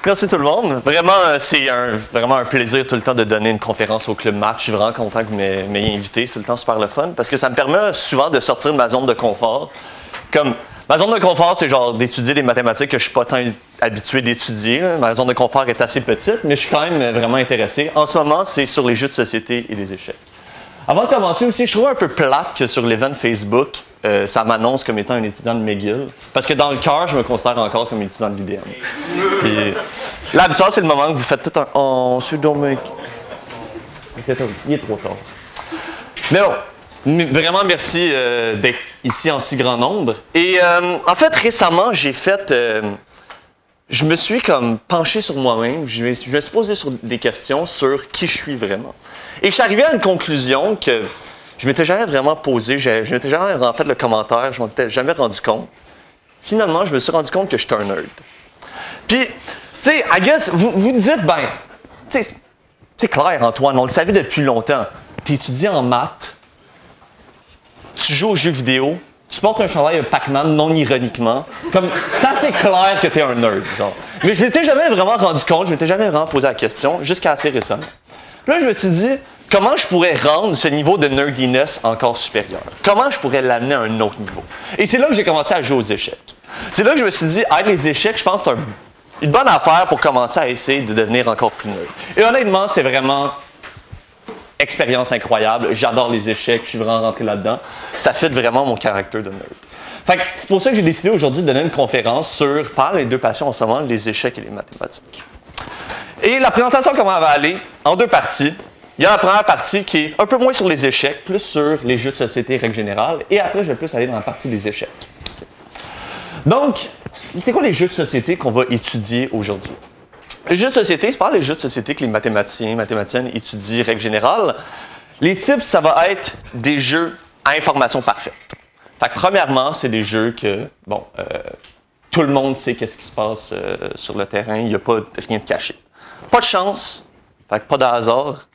Merci tout le monde. Vraiment, c'est vraiment un plaisir tout le temps de donner une conférence au Club Math. Je suis vraiment content que vous m'ayez invité. C'est tout le temps super le fun parce que ça me permet souvent de sortir de ma zone de confort. Comme, ma zone de confort, c'est genre d'étudier les mathématiques que je suis pas tant habitué d'étudier. Ma zone de confort est assez petite, mais je suis quand même vraiment intéressé. En ce moment, c'est sur les jeux de société et les échecs. Avant de commencer aussi, je trouve un peu plate que sur l'événement Facebook, ça m'annonce comme étant un étudiant de McGill. Parce que dans le cœur, je me considère encore comme étudiant de l'IDM. Puis là, c'est le moment que vous faites tout un... Oh, c'est dommage. Il est trop tard. Mais bon, vraiment merci d'être ici en si grand nombre. Et en fait, récemment, je me suis comme penché sur moi-même. Je me suis posé sur des questions sur qui je suis vraiment. Et je suis arrivé à une conclusion que je m'étais jamais vraiment posé, je m'étais jamais en fait le commentaire, je m'en étais jamais rendu compte. Finalement, je me suis rendu compte que j'étais un nerd. Puis, tu sais, I guess, vous dites, ben, tu sais, c'est clair, Antoine, on le savait depuis longtemps. Tu étudies en maths, tu joues aux jeux vidéo, tu portes un chandail Pac-Man non ironiquement. Comme, c'est assez clair que tu es un nerd, genre. Mais je m'étais jamais vraiment rendu compte, je m'étais jamais vraiment posé la question, jusqu'à assez récemment. Puis là, je me suis dit, comment je pourrais rendre ce niveau de nerdiness encore supérieur? Comment je pourrais l'amener à un autre niveau? Et c'est là que j'ai commencé à jouer aux échecs. C'est là que je me suis dit, les échecs, je pense que c'est une bonne affaire pour commencer à essayer de devenir encore plus nerd. Et honnêtement, c'est vraiment expérience incroyable. J'adore les échecs, je suis vraiment rentré là-dedans. Ça fait vraiment mon caractère de nerd. Fait que c'est pour ça que j'ai décidé aujourd'hui de donner une conférence sur, par les deux passions en ce moment, les échecs et les mathématiques. Et la présentation, comment elle va aller? En deux parties. Il y a la première partie qui est un peu moins sur les échecs, plus sur les jeux de société, règle générale. Et après, je vais plus aller dans la partie des échecs. Donc, c'est quoi les jeux de société qu'on va étudier aujourd'hui? Les jeux de société, c'est pas les jeux de société que les mathématiciennes étudient, règle générale. Les types, ça va être des jeux à information parfaite. Fait que premièrement, c'est des jeux que, bon, tout le monde sait qu'est-ce qui se passe sur le terrain, il n'y a pas rien de caché. Pas de chance, fait que pas de hasard.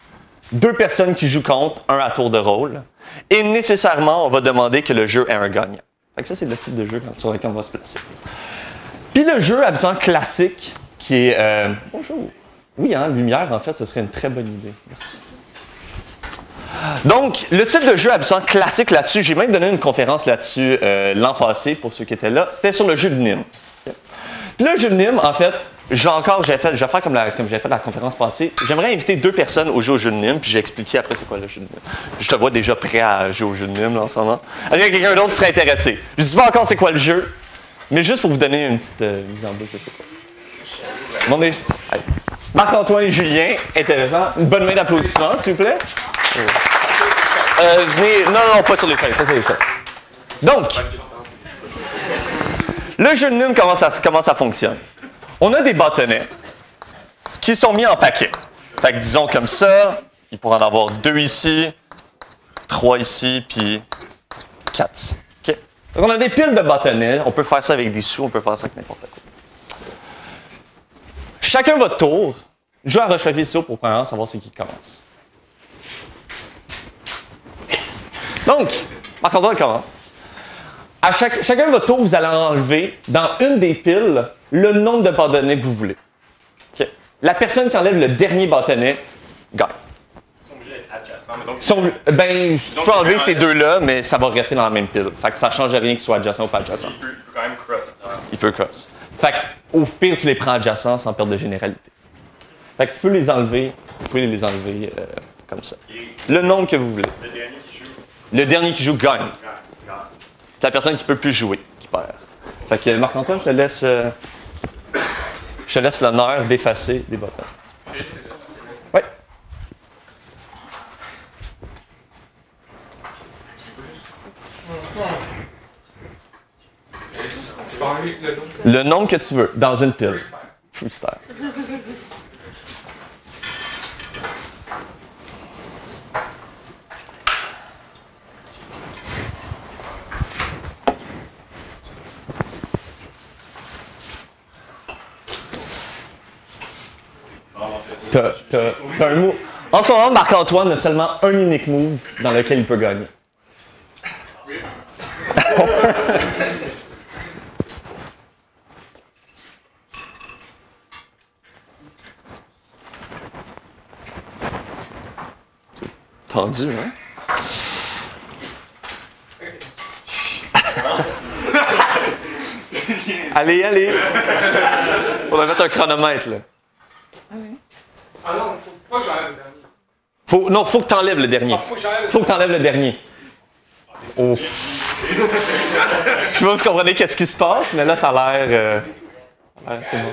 Deux personnes qui jouent contre, un à tour de rôle. Et nécessairement, on va demander que le jeu ait un gagnant. Fait que ça, c'est le type de jeu sur lequel on va se placer. Puis le jeu, absolument classique, qui est... bonjour. Oui, hein, lumière, en fait, ce serait une très bonne idée. Merci. Donc, le type de jeu absolument classique là-dessus, j'ai même donné une conférence là-dessus l'an passé, pour ceux qui étaient là, c'était sur le jeu de Nîmes. Okay. Puis le jeu de Nîmes, en fait, je vais faire comme j'ai fait la conférence passée. J'aimerais inviter deux personnes au jeu de Nîmes, puis j'ai expliqué après c'est quoi le jeu de Nîmes. Je te vois déjà prêt à jouer au jeu de Nîmes là, en ce moment. Est-ce que quelqu'un d'autre serait intéressé? Je ne dis pas encore c'est quoi le jeu, mais juste pour vous donner une petite mise en bouche, je sais pas. Bon, Marc-Antoine et Julien, intéressant. Une bonne main d'applaudissement, s'il vous plaît. Non, pas sur les chaises, pas sur les chaises. Donc, le jeu de Nîmes, comment ça fonctionne? On a des bâtonnets qui sont mis en paquet. Fait que disons comme ça, il pourrait en avoir 2 ici, 3 ici, puis 4. Okay? Donc on a des piles de bâtonnets. On peut faire ça avec des sous, on peut faire ça avec n'importe quoi. Chacun votre tour. Joue à roche-papier-ciseaux pour premièrement savoir c'est qui commence. Donc, Marc-Antoine commence. À chacun de votre tour, vous allez enlever dans une des piles le nombre de bâtonnets que vous voulez. Okay. La personne qui enlève le dernier bâtonnet gagne. Ils sont obligés d'être adjacents. Tu peux enlever ces deux-là, mais ça va rester dans la même pile. Fait que ça ne change rien qu'ils soient adjacents ou pas adjacents. Il peut quand même cross. Il peut cross. Fait que, au pire, tu les prends adjacents sans perdre de généralité. Fait que tu peux les enlever, comme ça. Le nombre que vous voulez. Le dernier qui joue gagne. C'est la personne qui ne peut plus jouer qui perd. Fait que Marc-Antoine, je te laisse l'honneur d'effacer des bâtons. Oui. Le nombre que tu veux, dans une pile. Freestyle. T'as un move. En ce moment, Marc-Antoine a seulement un unique move dans lequel il peut gagner. tendu, hein? Allez, allez! On va mettre un chronomètre, là. Ah non, faut pas que j'enlève le dernier. Non, faut que t'enlèves le dernier. Ah, faut que j'enlève Faut que t'enlèves le dernier. Oh. Je sais pas si vous comprenez qu'est-ce qui se passe, mais là, ça a l'air... Ouais, c'est bon.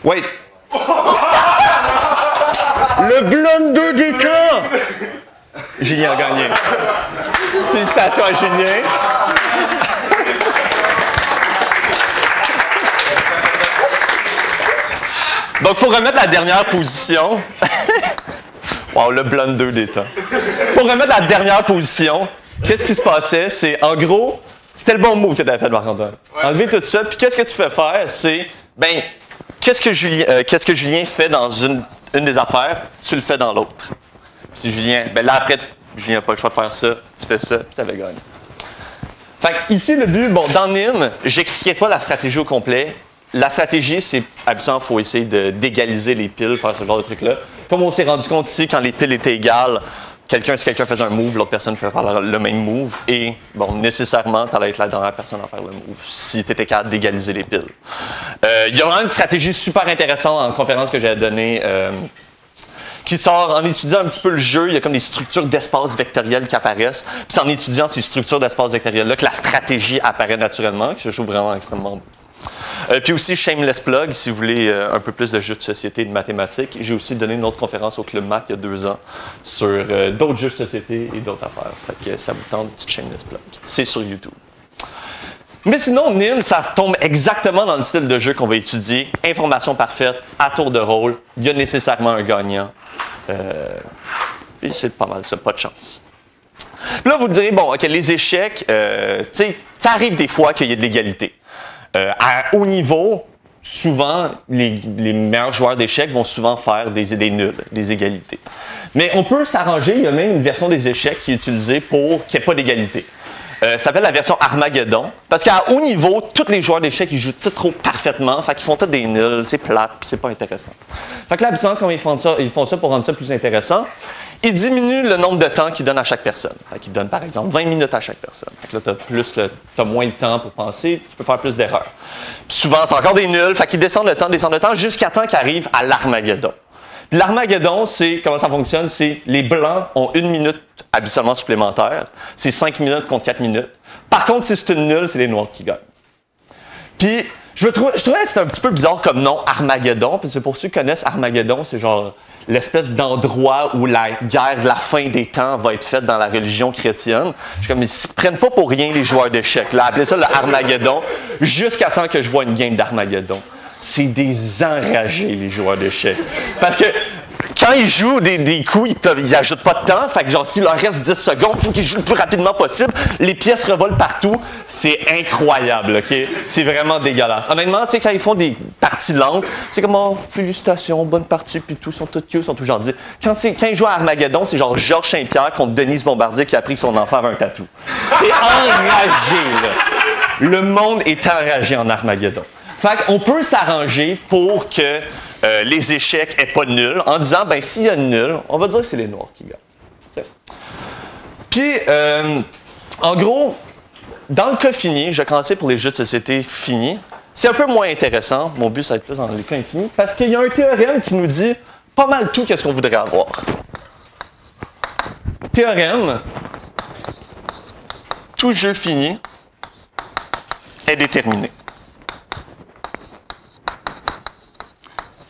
Wait! Le blonde 2 des temps! Julien a gagné. Félicitations à Julien. Donc, pour remettre la dernière position... Wow, le blonde 2 des temps. Pour remettre la dernière position, qu'est-ce qui se passait? C'est, en gros, c'était le bon move que tu avais fait, Marc-Antoine. Enlever tout ça, puis qu'est-ce que tu peux faire? C'est, ben, qu'est-ce que Julien fait dans une des affaires? Tu le fais dans l'autre. Si Julien, ben là, après, Julien n'a pas le choix de faire ça, tu fais ça, puis tu avais gagné. Fait que ici, le but, bon, dans Nîmes, j'expliquais pas la stratégie au complet. La stratégie, c'est, habituellement, il faut essayer d'égaliser les piles, faire ce genre de truc-là. Comme on s'est rendu compte ici, quand les piles étaient égales, si quelqu'un faisait un move, l'autre personne faisait faire le même move. Et, bon, nécessairement, tu allais être la dernière personne à faire le move si tu étais capable d'égaliser les piles. Il y a vraiment une stratégie super intéressante en conférence que j'ai donnée qui sort en étudiant un petit peu le jeu. Il y a comme des structures d'espace vectoriel qui apparaissent. Puis c'est en étudiant ces structures d'espace vectoriel-là que la stratégie apparaît naturellement, que je trouve vraiment extrêmement beau. Puis aussi, shameless plug, si vous voulez un peu plus de jeux de société et de mathématiques. J'ai aussi donné une autre conférence au Club Math il y a 2 ans sur d'autres jeux de société et d'autres affaires. Fait que ça vous tente, une petite shameless plug. C'est sur YouTube. Mais sinon, Nîmes, ça tombe exactement dans le style de jeu qu'on va étudier. Information parfaite, à tour de rôle. Il y a nécessairement un gagnant. Et c'est pas mal ça, pas de chance. Puis là, vous direz, bon, OK, les échecs, tu sais, ça arrive des fois qu'il y ait de l'égalité. À haut niveau, souvent, les meilleurs joueurs d'échecs vont souvent faire des nuls, des égalités. Mais on peut s'arranger, il y a même une version des échecs qui est utilisée pour qu'il n'y ait pas d'égalité. Ça s'appelle la version Armageddon. Parce qu'à haut niveau, tous les joueurs d'échecs, ils jouent tout trop parfaitement. Fait qu'ils font tous des nuls, c'est plate, puis c'est pas intéressant. Fait que là, habituellement, quand ils font ça pour rendre ça plus intéressant, ils diminuent le nombre de temps qu'ils donnent à chaque personne. Fait qu'ils donnent, par exemple, 20 minutes à chaque personne. Fait que là, t'as moins de temps pour penser, tu peux faire plus d'erreurs. Puis souvent, c'est encore des nuls. Fait qu'ils descendent le temps, jusqu'à temps qu'ils arrivent à l'Armageddon. L'Armageddon, comment ça fonctionne? C'est les Blancs ont 1 minute habituellement supplémentaire. C'est 5 minutes contre 4 minutes. Par contre, si c'est une nulle, c'est les Noirs qui gagnent. Puis, je trouvais que c'était un petit peu bizarre comme nom, Armageddon. Puis c'est pour ceux qui connaissent Armageddon, c'est genre l'espèce d'endroit où la guerre de la fin des temps va être faite dans la religion chrétienne. Je suis comme, ils ne prennent pas pour rien les joueurs d'échecs. Là, appelez ça le Armageddon, jusqu'à temps que je vois une game d'Armageddon. C'est des enragés, les joueurs d'échecs. Parce que quand ils jouent des coups, ils n'ajoutent pas de temps. Fait que genre, s'il leur reste 10 secondes, il faut qu'ils jouent le plus rapidement possible. Les pièces revolent partout. C'est incroyable, OK? C'est vraiment dégueulasse. Honnêtement, tu sais, quand ils font des parties lentes, c'est comme, oh, félicitations, bonne partie, puis tout, sont tous cute, sont tout gentils. Quand ils jouent à Armageddon, c'est genre Georges Saint-Pierre contre Denise Bombardier qui a appris que son enfant avait un tatou. C'est enragé, là. Le monde est enragé en Armageddon. Fait qu'on peut s'arranger pour que les échecs n'aient pas de nul, en disant, ben s'il y a une nulle, on va dire que c'est les Noirs qui gagnent. Okay. Puis, en gros, dans le cas fini, je vais commencer pour les jeux de société finis. C'est un peu moins intéressant, mon but ça va être plus dans les cas infinis, parce qu'il y a un théorème qui nous dit pas mal tout qu'est-ce qu'on voudrait avoir. Théorème, tout jeu fini est déterminé.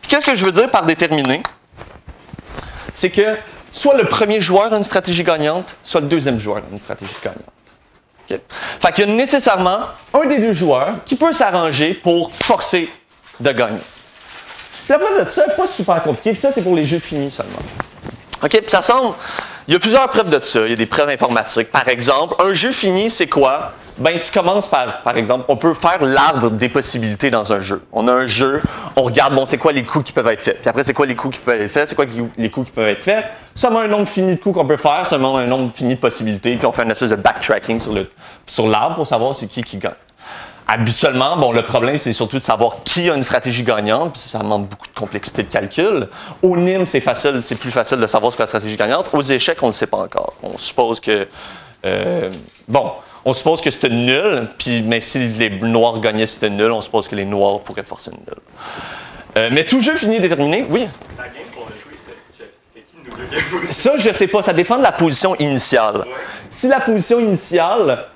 Qu'est-ce que je veux dire par déterminé? C'est que soit le premier joueur a une stratégie gagnante, soit le deuxième joueur a une stratégie gagnante. Okay? Fait qu'il y a nécessairement un des deux joueurs qui peut s'arranger pour forcer de gagner. Puis la preuve de ça n'est pas super compliqué, puis ça, c'est pour les jeux finis seulement. OK? Puis ça semble. Il y a plusieurs preuves de ça. Il y a des preuves informatiques. Par exemple, un jeu fini, c'est quoi? Ben, tu commences par exemple, on peut faire l'arbre des possibilités dans un jeu. On a un jeu, on regarde, bon, c'est quoi les coups qui peuvent être faits. Puis après, c'est quoi les coups qui peuvent être faits, c'est quoi les coups qui peuvent être faits. Seulement un nombre fini de coups qu'on peut faire, seulement un nombre fini de possibilités, puis on fait une espèce de backtracking sur l'arbre pour savoir c'est qui gagne. Habituellement, bon, le problème, c'est surtout de savoir qui a une stratégie gagnante, puis ça demande beaucoup de complexité de calcul. Au NIM, c'est plus facile de savoir ce qu'est la stratégie gagnante. Aux échecs, on ne le sait pas encore. On suppose que, on suppose que c'était nul, puis mais si les noirs gagnaient, c'était nul, on suppose que les noirs pourraient forcer nul. Mais tout jeu fini et déterminé, oui. La game pour le jouer, c'était qui le nouveau game aussi? Ça, je sais pas, ça dépend de la position initiale. Ouais. Si la position initiale,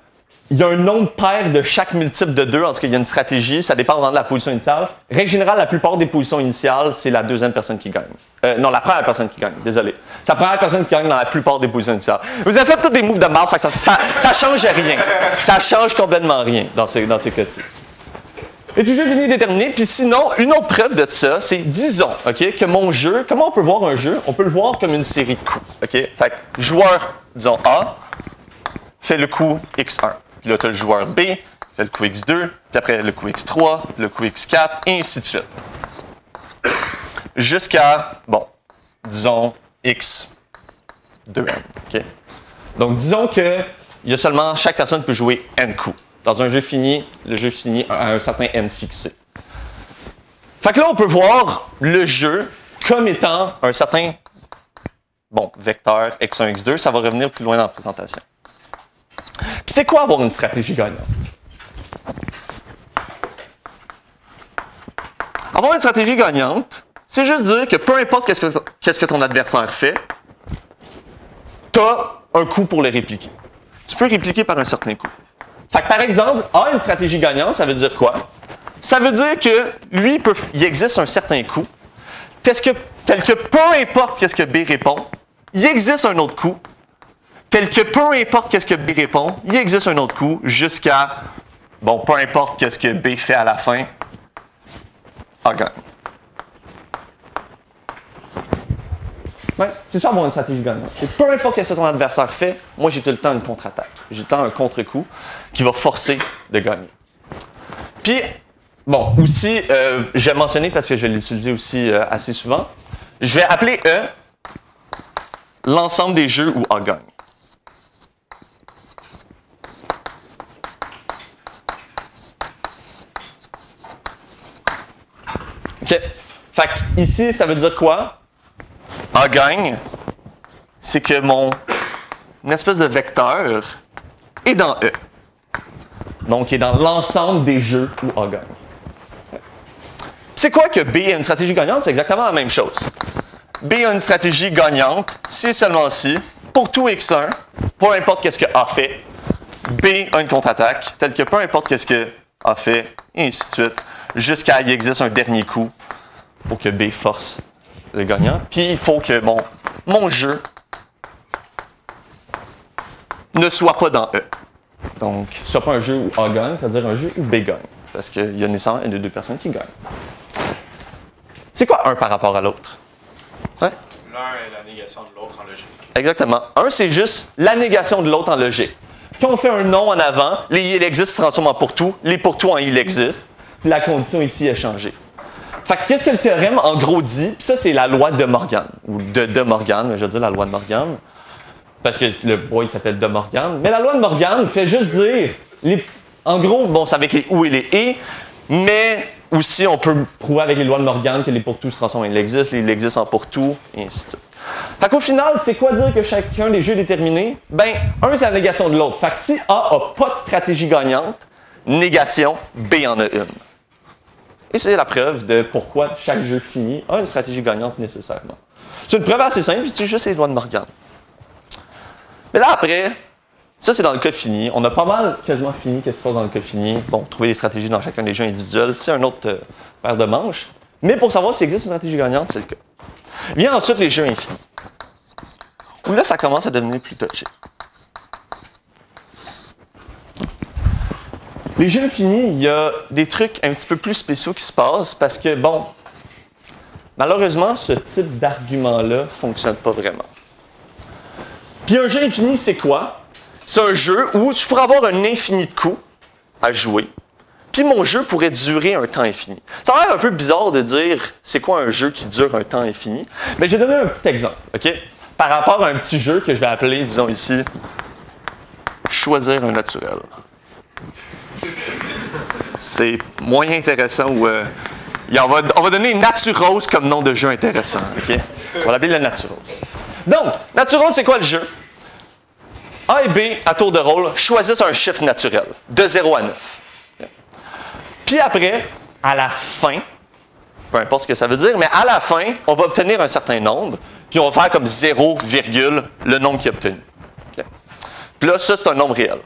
il y a un nombre pair de chaque multiple de 2, en tout cas, il y a une stratégie, ça dépend vraiment de la position initiale. Règle générale, la plupart des positions initiales, c'est la deuxième personne qui gagne. Non, la première personne qui gagne, désolé. C'est la première personne qui gagne dans la plupart des positions initiales. Vous avez fait tous des moves de marde, ça change rien. Ça change complètement rien dans ces cas-ci. Et tout jeu fini et déterminé. Puis sinon, une autre preuve de ça, c'est, disons, OK, que mon jeu, comment on peut voir un jeu? On peut le voir comme une série de coups, OK? Fait que joueur, disons A, fait le coup X1. Puis là, tu as le joueur B, fait le coup X2, puis après le coup X3, le coup X4, et ainsi de suite. Jusqu'à, bon, disons X2N, OK? Donc, disons que il y a seulement, chaque personne peut jouer N coups. Dans un jeu fini, le jeu finit à un certain N fixé. Fait que là, on peut voir le jeu comme étant un certain, bon, vecteur X1, X2. Ça va revenir plus loin dans la présentation. Puis c'est quoi avoir une stratégie gagnante? Avoir une stratégie gagnante, c'est juste dire que peu importe qu'est-ce que ton adversaire fait, tu as un coup pour le répliquer. Tu peux répliquer par un certain coup. Fait que par exemple, A a une stratégie gagnante, ça veut dire quoi? Ça veut dire que lui, il existe un certain coup, tel que peu importe qu'est-ce que B répond, il existe un autre coup, tel que peu importe qu'est-ce que B répond, il existe un autre coup, jusqu'à, bon, peu importe qu'est-ce que B fait à la fin, A gagne. Ouais, c'est ça avoir une stratégie gagnante. C'est peu importe ce que ton adversaire fait, moi j'ai tout le temps une contre-attaque. J'ai tout le temps un contre-coup qui va forcer de gagner. Puis, bon, aussi, je vais mentionner parce que je vais l'utiliser aussi assez souvent, je vais appeler E l'ensemble des jeux où A gagne. OK. Fait que ici, ça veut dire quoi? A gagne, c'est que une espèce de vecteur est dans E. Donc, il est dans l'ensemble des jeux où A gagne. C'est quoi que B a une stratégie gagnante? C'est exactement la même chose. B a une stratégie gagnante, c'est seulement si, pour tout X1, peu importe qu'est-ce que A fait, B a une contre-attaque, telle que peu importe qu'est-ce que A fait, et ainsi de suite, jusqu'à il existe un dernier coup pour que B force le gagnant. Puis il faut que mon jeu ne soit pas dans E. Donc, ce soit pas un jeu où A gagne, c'est-à-dire un jeu où B gagne. Parce qu'il y a nécessairement une des deux personnes qui gagnent. C'est quoi un par rapport à l'autre? Ouais? L'un est la négation de l'autre en logique. Exactement. Un, c'est juste la négation de l'autre en logique. Quand on fait un non en avant, les il existe se transforment en pourtout, les pourtout en il existe, puis la condition ici est changée. Fait que qu'est-ce que le théorème, en gros, dit? Puis ça, c'est la loi de Morgan, ou de Morgan, mais je veux dire la loi de Morgan, parce que le bois, il s'appelle de Morgan. Mais la loi de Morgan fait juste dire, en gros, bon, c'est avec les ou et les et, mais aussi, on peut prouver avec les lois de Morgan que les pourtout se transforment en il existe en pourtout, et ainsi de suite. Fait qu'au final, c'est quoi dire que chacun des jeux est déterminé? Ben, un, c'est la négation de l'autre. Fait que si A n'a pas de stratégie gagnante, négation, B en a une. Et c'est la preuve de pourquoi chaque jeu fini a une stratégie gagnante nécessairement. C'est une preuve assez simple, puis c'est juste les lois de Morgan. Mais là, après, ça c'est dans le cas fini. On a pas mal quasiment fini qu'est-ce qui se passe dans le cas fini. Bon, trouver des stratégies dans chacun des jeux individuels, c'est un autre paire de manches. Mais pour savoir s'il existe une stratégie gagnante, c'est le cas. Vient ensuite les jeux infinis. Où là, ça commence à devenir plus touché. Les jeux infinis, il y a des trucs un petit peu plus spéciaux qui se passent parce que, bon, malheureusement, ce type d'argument-là ne fonctionne pas vraiment. Puis un jeu infini, c'est quoi? C'est un jeu où je pourrais avoir un infini de coups à jouer, puis mon jeu pourrait durer un temps infini. Ça a l'air un peu bizarre de dire c'est quoi un jeu qui dure un temps infini, mais je vais donner un petit exemple, OK? Par rapport à un petit jeu que je vais appeler, disons ici, choisir un naturel. c'est moyen intéressant ou on va donner Naturose comme nom de jeu intéressant. Okay? On va l'appeler le Naturose. Donc, Naturose, c'est quoi le jeu? A et B, à tour de rôle, choisissent un chiffre naturel, de 0 à 9. Okay? Puis après, à la fin, peu importe ce que ça veut dire, mais à la fin, on va obtenir un certain nombre, puis on va faire comme 0, le nombre qui est obtenu. Okay? Puis là, ça, c'est un nombre réel.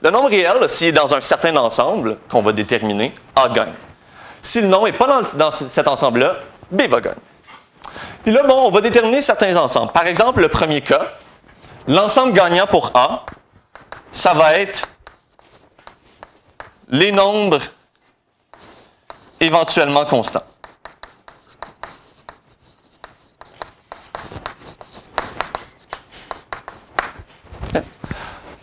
Le nombre réel, s'il est dans un certain ensemble qu'on va déterminer, A gagne. Si le nombre n'est pas dans cet ensemble-là, B va gagner. Puis là, bon, on va déterminer certains ensembles. Par exemple, le premier cas, l'ensemble gagnant pour A, ça va être les nombres éventuellement constants. Okay.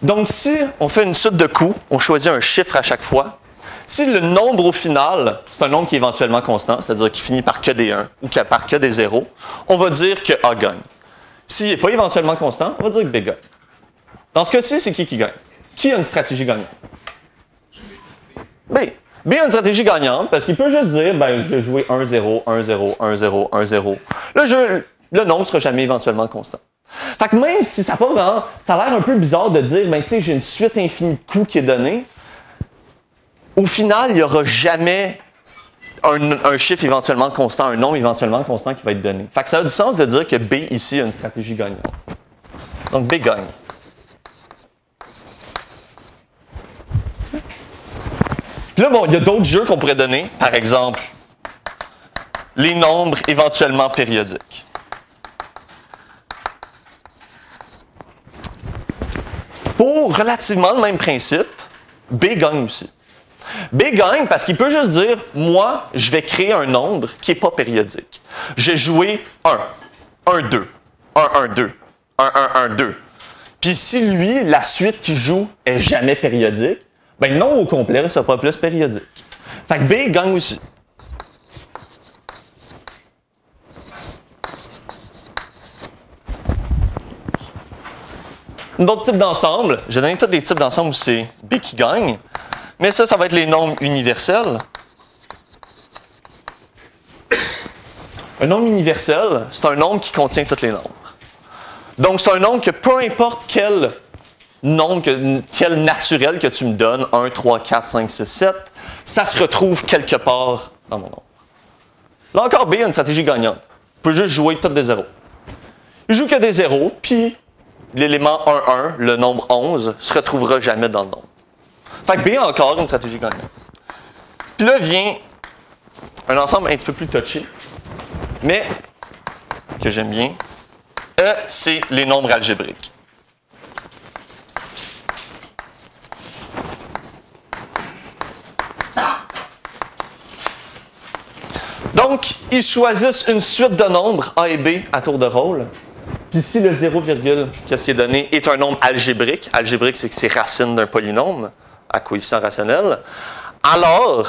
Donc, si on fait une suite de coups, on choisit un chiffre à chaque fois. Si le nombre au final, c'est un nombre qui est éventuellement constant, c'est-à-dire qui finit par que des 1 ou par que des 0, on va dire que A gagne. S'il n'est pas éventuellement constant, on va dire que B gagne. Dans ce cas-ci, c'est qui gagne? Qui a une stratégie gagnante? B. B a une stratégie gagnante parce qu'il peut juste dire, ben, je vais jouer 1-0, 1-0, 1-0, 1-0. Le nombre ne sera jamais éventuellement constant. Fait que même si ça a l'air un peu bizarre de dire, ben, tu sais, j'ai une suite infinie de coups qui est donnée, au final, il n'y aura jamais un chiffre éventuellement constant, un nombre éventuellement constant qui va être donné. Fait que ça a du sens de dire que B, ici, a une stratégie gagnante. Donc, B gagne. Puis là, bon, il y a d'autres jeux qu'on pourrait donner. Par exemple, les nombres éventuellement périodiques. Pour relativement le même principe, B gagne aussi. B gagne parce qu'il peut juste dire, moi, je vais créer un nombre qui n'est pas périodique. J'ai joué 1, 1, 2, 1, 1, 2, 1, 1, 1, 2. Puis si lui, la suite qu'il joue est jamais périodique, ben le nombre au complet ne sera pas plus périodique. Fait que B gagne aussi. D'autres types d'ensemble, j'ai donné tous les types d'ensemble où c'est B qui gagne. Mais ça va être les nombres universels. Un nombre universel, c'est un nombre qui contient tous les nombres. Donc, c'est un nombre que peu importe quel nombre, quel naturel que tu me donnes, 1, 3, 4, 5, 6, 7, ça se retrouve quelque part dans mon nombre. Là encore, B a une stratégie gagnante. Il peut juste jouer tout des zéros. Il joue que des zéros, puis l'élément 1, 1, le nombre 11, se retrouvera jamais dans le nombre. Fait que B a encore une stratégie gagnante. Puis là vient un ensemble un petit peu plus touché, mais que j'aime bien. E, c'est les nombres algébriques. Donc, ils choisissent une suite de nombres A et B à tour de rôle. Puis si le 0, qu'est-ce qui est donné, est un nombre algébrique, algébrique c'est que c'est racine d'un polynôme à coefficient rationnel, alors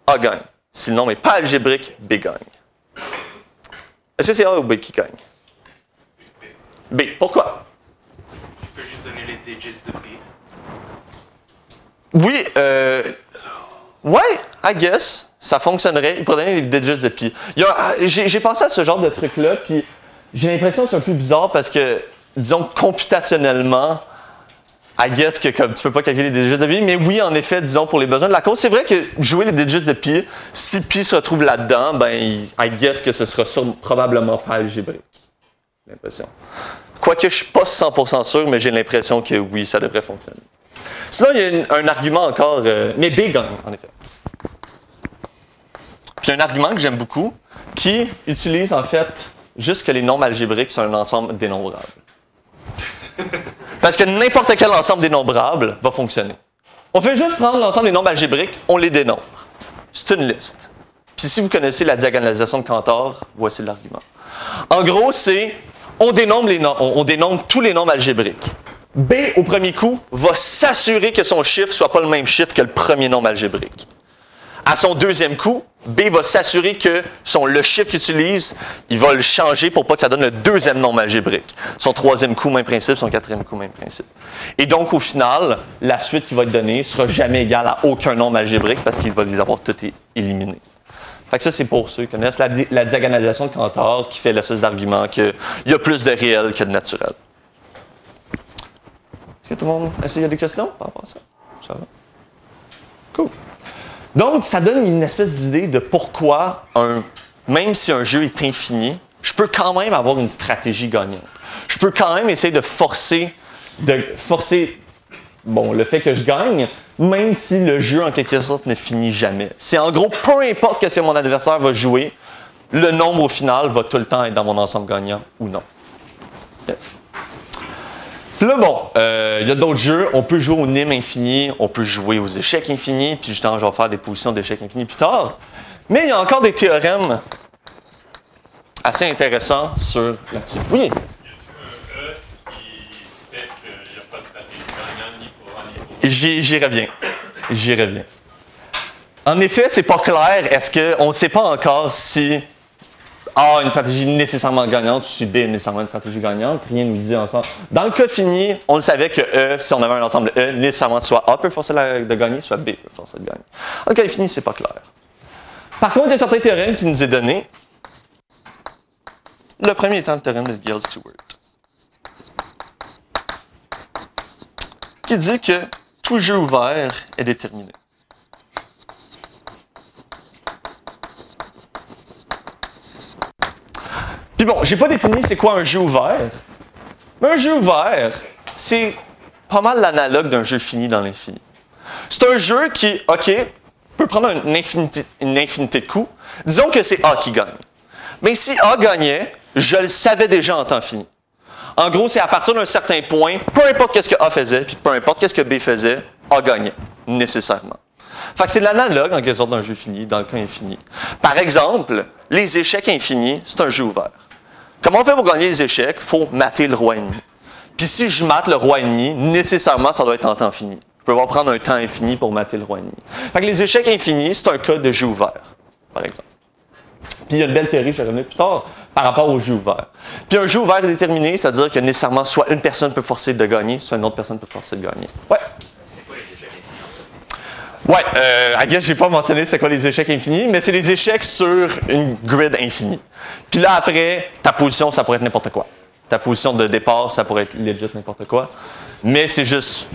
A gagne. Si le nombre n'est pas algébrique, B gagne. Est-ce que c'est A ou B qui gagne? B. Pourquoi? Tu peux juste donner les digits de B. Oui, ouais, I guess, ça fonctionnerait. Il pourrait donner des digits de pi. J'ai pensé à ce genre de truc-là, puis j'ai l'impression que c'est un peu bizarre parce que, disons, computationnellement, I guess que comme tu peux pas calculer les digits de pi, mais oui, en effet, disons, pour les besoins de la cause, c'est vrai que jouer les digits de pi, si pi se retrouve là-dedans, ben, I guess que ce sera probablement pas algébrique. J'ai l'impression. Quoique je suis pas 100% sûr, mais j'ai l'impression que oui, ça devrait fonctionner. Sinon, il y a un argument encore, mais B gagne, en effet. Puis un argument que j'aime beaucoup, qui utilise en fait juste que les nombres algébriques sont un ensemble dénombrable. Parce que n'importe quel ensemble dénombrable va fonctionner. On fait juste prendre l'ensemble des nombres algébriques, on les dénombre. C'est une liste. Puis si vous connaissez la diagonalisation de Cantor, voici l'argument. En gros, c'est on dénombre tous les nombres algébriques. B, au premier coup, va s'assurer que son chiffre ne soit pas le même chiffre que le premier nombre algébrique. à son deuxième coup, B va s'assurer que le chiffre qu'il utilise, il va le changer pour pas que ça donne le deuxième nombre algébrique. Son troisième coup, même principe. Son quatrième coup, même principe. Et donc, au final, la suite qui va être donnée ne sera jamais égale à aucun nombre algébrique parce qu'il va les avoir tous éliminés. Fait que ça, c'est pour ceux qui connaissent la diagonalisation de Cantor qui fait l'espèce d'argument qu'il y a plus de réel que de naturel. Est-ce que tout le monde... Est-ce qu'il y a des questions par rapport à ça? Ça va? Cool. Donc, ça donne une espèce d'idée de pourquoi, même si un jeu est infini, je peux quand même avoir une stratégie gagnante. Je peux quand même essayer de forcer le fait que je gagne, même si le jeu, en quelque sorte, ne finit jamais. C'est en gros, peu importe ce que mon adversaire va jouer, le nombre au final va tout le temps être dans mon ensemble gagnant ou non. Okay. Là, bon, il y a d'autres jeux. On peut jouer au Nîmes infini, on peut jouer aux échecs infinis, puis justement, je vais faire des positions d'échecs infinis plus tard. Mais il y a encore des théorèmes assez intéressants là-dessus. Oui? Y a-t-il un E qui fait qu'il n'y a pas de stratégie gagnante ni pour un niveau? J'y reviens. En effet, c'est pas clair. Est-ce qu'on ne sait pas encore si A a une stratégie nécessairement gagnante ou si B a nécessairement une stratégie gagnante? Rien ne nous dit ensemble. Dans le cas fini, on le savait que E, si on avait un ensemble E, nécessairement soit A peut forcer de gagner, soit B peut forcer de gagner. Dans le cas infini, c'est pas clair. Par contre, il y a certains théorèmes qui nous est donné. Le premier étant le théorème de Gale-Stewart, qui dit que tout jeu ouvert est déterminé. Puis bon, j'ai pas défini c'est quoi un jeu ouvert, mais un jeu ouvert, c'est pas mal l'analogue d'un jeu fini dans l'infini. C'est un jeu qui, OK, peut prendre une infinité de coups. Disons que c'est A qui gagne. Mais si A gagnait, je le savais déjà en temps fini. En gros, c'est à partir d'un certain point, peu importe ce que A faisait, puis peu importe ce que B faisait, A gagnait, nécessairement. Fait que c'est l'analogue, en quelque sorte, d'un jeu fini, dans le cas infini. Par exemple, les échecs infinis, c'est un jeu ouvert. Comment on fait pour gagner les échecs? Il faut mater le roi ennemi. Puis si je mate le roi ennemi, nécessairement, ça doit être en temps fini. Je peux pas prendre un temps infini pour mater le roi ennemi. Fait que les échecs infinis, c'est un cas de jeu ouvert, par exemple. Puis il y a une belle théorie, je vais revenir plus tard, par rapport au jeu ouvert. Puis un jeu ouvert est déterminé, c'est-à-dire que nécessairement, soit une personne peut forcer de gagner, soit une autre personne peut forcer de gagner. Ouais. C'est quoi les échecs infinis? Ouais, I guess j'ai pas mentionné c'est quoi les échecs infinis, mais c'est les échecs sur une grid infinie. Puis là, après, ta position, ça pourrait être n'importe quoi. Ta position de départ, ça pourrait être legit n'importe quoi. Mais c'est juste...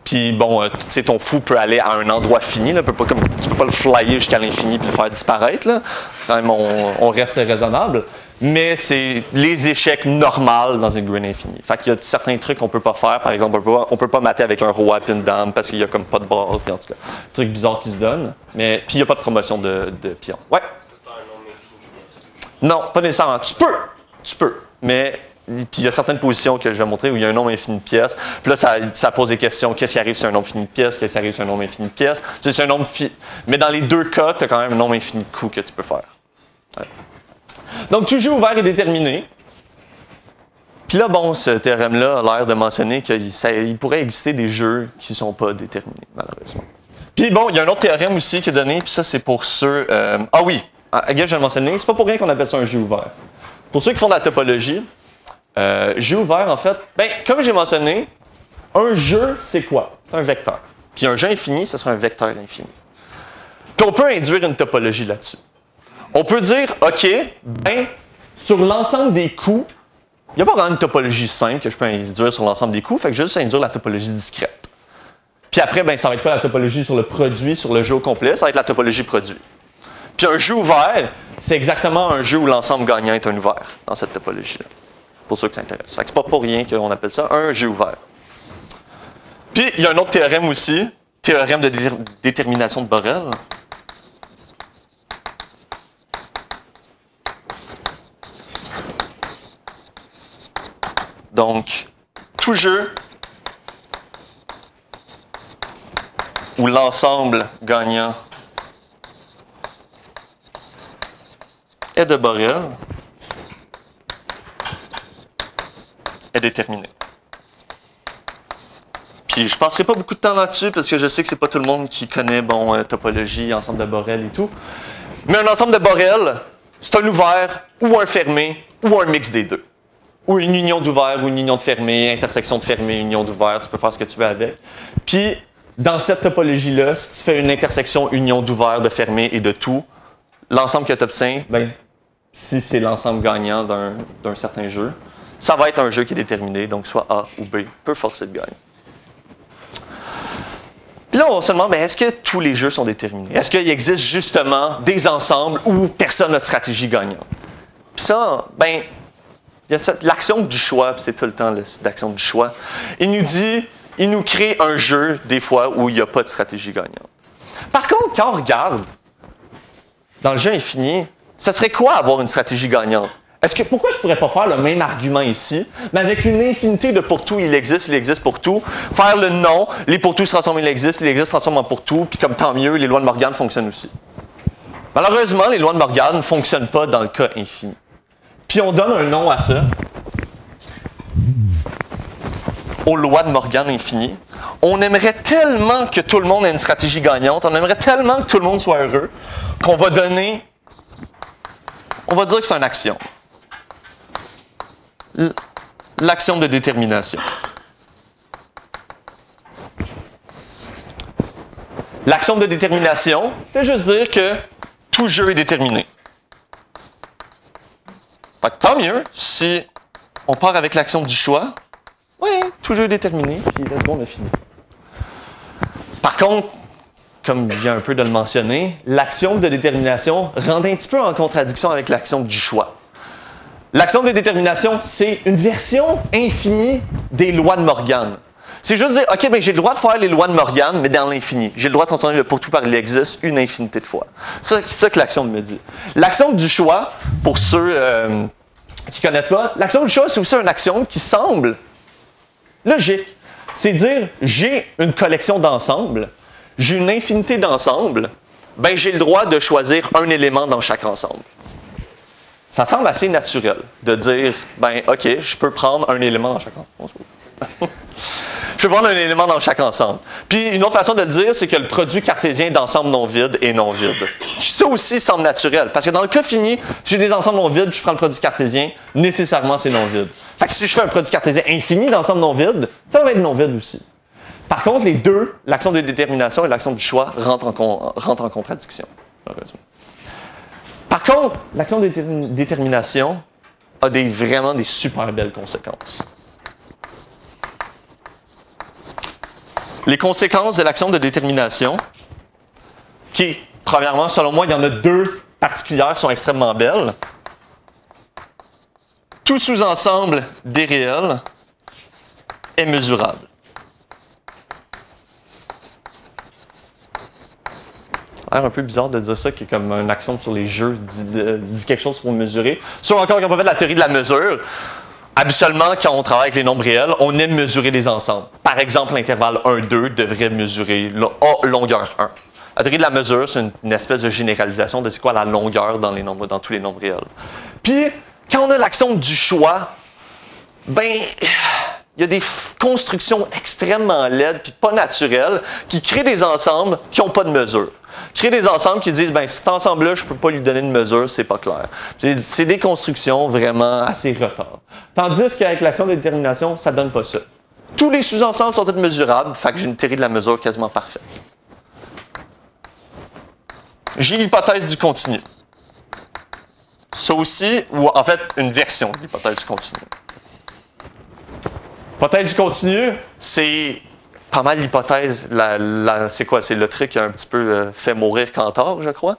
Puis bon, tu sais, ton fou peut aller à un endroit fini, là, tu peux pas le flyer jusqu'à l'infini puis le faire disparaître, là. Quand même, on reste raisonnable. Mais c'est les échecs normaux dans une grid infinie. Fait qu'il y a certains trucs qu'on peut pas faire. Par exemple, on peut pas mater avec un roi et une dame parce qu'il y a comme pas de bord. Puis en tout cas, trucs bizarres qui se donnent. Mais puis il y a pas de promotion de pion. Ouais. Non, pas nécessairement. Tu peux. Mais puis il y a certaines positions que je vais montrer où il y a un nombre infini de pièces. Puis là, ça pose des questions. Qu'est-ce qui arrive si un nombre infini de pièces? Qu'est-ce qui arrive si un nombre infini de pièces? C'est un nombre mais dans les deux cas, tu as quand même un nombre infini de coups que tu peux faire. Ouais. Donc, tout jeu ouvert est déterminé. Puis là, bon, ce théorème-là a l'air de mentionner qu'il pourrait exister des jeux qui ne sont pas déterminés, malheureusement. Puis bon, il y a un autre théorème aussi qui est donné, puis ça, c'est pour ceux... Ah oui, je viens de le mentionner, c'est pas pour rien qu'on appelle ça un jeu ouvert. Pour ceux qui font de la topologie, jeu ouvert, en fait, comme j'ai mentionné, un jeu, c'est quoi? C'est un vecteur. Puis un jeu infini, ce sera un vecteur infini. Puis on peut induire une topologie là-dessus. On peut dire, OK, sur l'ensemble des coups, il n'y a pas vraiment une topologie simple que je peux induire sur l'ensemble des coups, fait que je vais juste induire la topologie discrète. Puis après, ça va être quoi la topologie sur le produit, sur le jeu au complet? Ça va être la topologie produit. Puis un jeu ouvert, c'est exactement un jeu où l'ensemble gagnant est un ouvert dans cette topologie-là, pour ceux qui s'intéressent. Fait que c'est pas pour rien qu'on appelle ça un jeu ouvert. Puis il y a un autre théorème aussi, théorème de détermination de Borel. Donc, tout jeu où l'ensemble gagnant est de Borel est déterminé. Puis puis je passerai pas beaucoup de temps là-dessus parce que je sais que c'est pas tout le monde qui connaît, topologie, ensemble de Borel et tout. Mais un ensemble de Borel, c'est un ouvert ou un fermé ou un mix des deux. Ou une union d'ouvert ou une union de fermé, intersection de fermé, union d'ouvert, tu peux faire ce que tu veux avec. Puis, dans cette topologie-là, si tu fais une intersection union d'ouvert, de fermé et de tout, l'ensemble que tu obtiens, si c'est l'ensemble gagnant d'un certain jeu, ça va être un jeu qui est déterminé, donc soit A ou B peut forcer de gagner. Puis là, on se demande, est-ce que tous les jeux sont déterminés? Est-ce qu'il existe justement des ensembles où personne n'a de stratégie gagnante? Puis ça, il y a l'action du choix, puis c'est tout le temps l'action du choix. Il nous crée un jeu, des fois, où il n'y a pas de stratégie gagnante. Par contre, quand on regarde dans le jeu infini, ça serait quoi avoir une stratégie gagnante? Pourquoi je ne pourrais pas faire le même argument ici, mais avec une infinité de pour tout, il existe pour tout, faire le non, les pour tout se transforment, il existe se transforment en pour tout, puis comme tant mieux, les lois de Morgan fonctionnent aussi. Malheureusement, les lois de Morgan ne fonctionnent pas dans le cas infini. Puis on donne un nom à ça, aux lois de Morgan infinies. On aimerait tellement que tout le monde ait une stratégie gagnante, on aimerait tellement que tout le monde soit heureux, qu'on va donner, on va dire que c'est un axiome. L'axiome de détermination. L'axiome de détermination, c'est juste dire que tout jeu est déterminé. Fait que tant mieux si on part avec l'axiome du choix. Oui, tout jeu est déterminé, puis let's go, on a fini. Par contre, comme je viens un peu de le mentionner, l'axiome de détermination rentre un petit peu en contradiction avec l'axiome du choix. L'axiome de détermination, c'est une version infinie des lois de Morgan. C'est juste dire, OK, j'ai le droit de faire les lois de Morgan, mais dans l'infini. J'ai le droit de transformer le pour tout par l'existe une infinité de fois. C'est ça que l'axiome me dit. L'axiome du choix, pour ceux qui ne connaissent pas, l'axiome du choix, c'est aussi un axiome qui semble logique. C'est dire, j'ai une collection d'ensembles, j'ai une infinité d'ensembles, j'ai le droit de choisir un élément dans chaque ensemble. Ça semble assez naturel de dire, OK, je peux prendre un élément dans chaque ensemble. Je peux prendre un élément dans chaque ensemble. Puis une autre façon de le dire, c'est que le produit cartésien d'ensemble non vide est non vide. Ça aussi semble naturel, parce que dans le cas fini, j'ai des ensembles non vides, puis je prends le produit cartésien, nécessairement c'est non vide. Fait que si je fais un produit cartésien infini d'ensemble non vide, ça va être non vide aussi. Par contre, les deux, l'action de détermination et l'action du choix, rentrent en contradiction. Par contre, l'action de détermination a vraiment des super belles conséquences. Les conséquences de l'action de détermination, qui, premièrement, selon moi, il y en a deux particulières qui sont extrêmement belles. Tout sous-ensemble des réels est mesurable. Ça a l'air un peu bizarre de dire ça, qui est comme un axiome sur les jeux, dit quelque chose pour mesurer. Ceux encore qui n'ont pas fait la théorie de la mesure, habituellement, quand on travaille avec les nombres réels, on aime mesurer les ensembles. Par exemple, l'intervalle 1,2 devrait mesurer longueur 1. La théorie de la mesure, c'est une espèce de généralisation de c'est quoi la longueur dans tous les nombres réels. Puis, quand on a l'axiome du choix, il y a des constructions extrêmement laides puis pas naturelles qui créent des ensembles qui n'ont pas de mesure. Créer des ensembles qui disent, cet ensemble-là, je ne peux pas lui donner de mesure, c'est pas clair. C'est des constructions vraiment assez retard. Tandis qu'avec l'action de détermination, ça ne donne pas ça. Tous les sous-ensembles sont tous mesurables, fait que j'ai une théorie de la mesure quasiment parfaite. J'ai l'hypothèse du continu. Ça aussi, ou en fait, une version de l'hypothèse du continu. L'hypothèse du continu, c'est pas mal l'hypothèse, c'est quoi? C'est le truc qui a un petit peu fait mourir Cantor, je crois,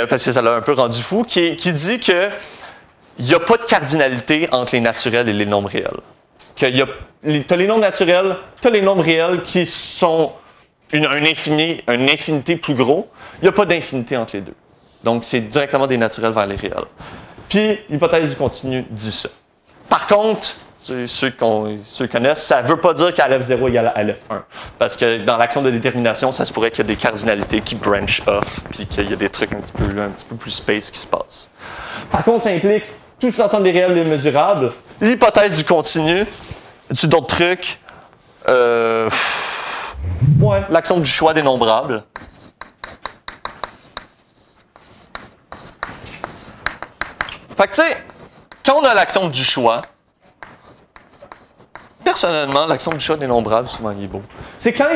parce que ça l'a un peu rendu fou, qui dit qu'il n'y a pas de cardinalité entre les naturels et les nombres réels. Tu as les nombres naturels, tu as les nombres réels qui sont une infinité plus gros. Il n'y a pas d'infinité entre les deux. Donc, c'est directement des naturels vers les réels. Puis, l'hypothèse du continu dit ça. Par contre, ceux qui connaissent, ça ne veut pas dire qu'à LF0 égale à LF1. Parce que dans l'action de détermination, ça se pourrait qu'il y ait des cardinalités qui branch off, puis qu'il y a des trucs un petit peu plus space qui se passent. Par contre, ça implique tout l'ensemble des réels et des mesurables. L'hypothèse du continu, d'autres trucs, Ouais, l'axiome du choix dénombrable. Fait que tu sais, quand on a l'axiome du choix, personnellement, l'axiome du choix dénombrable, souvent il est beau. C'est quand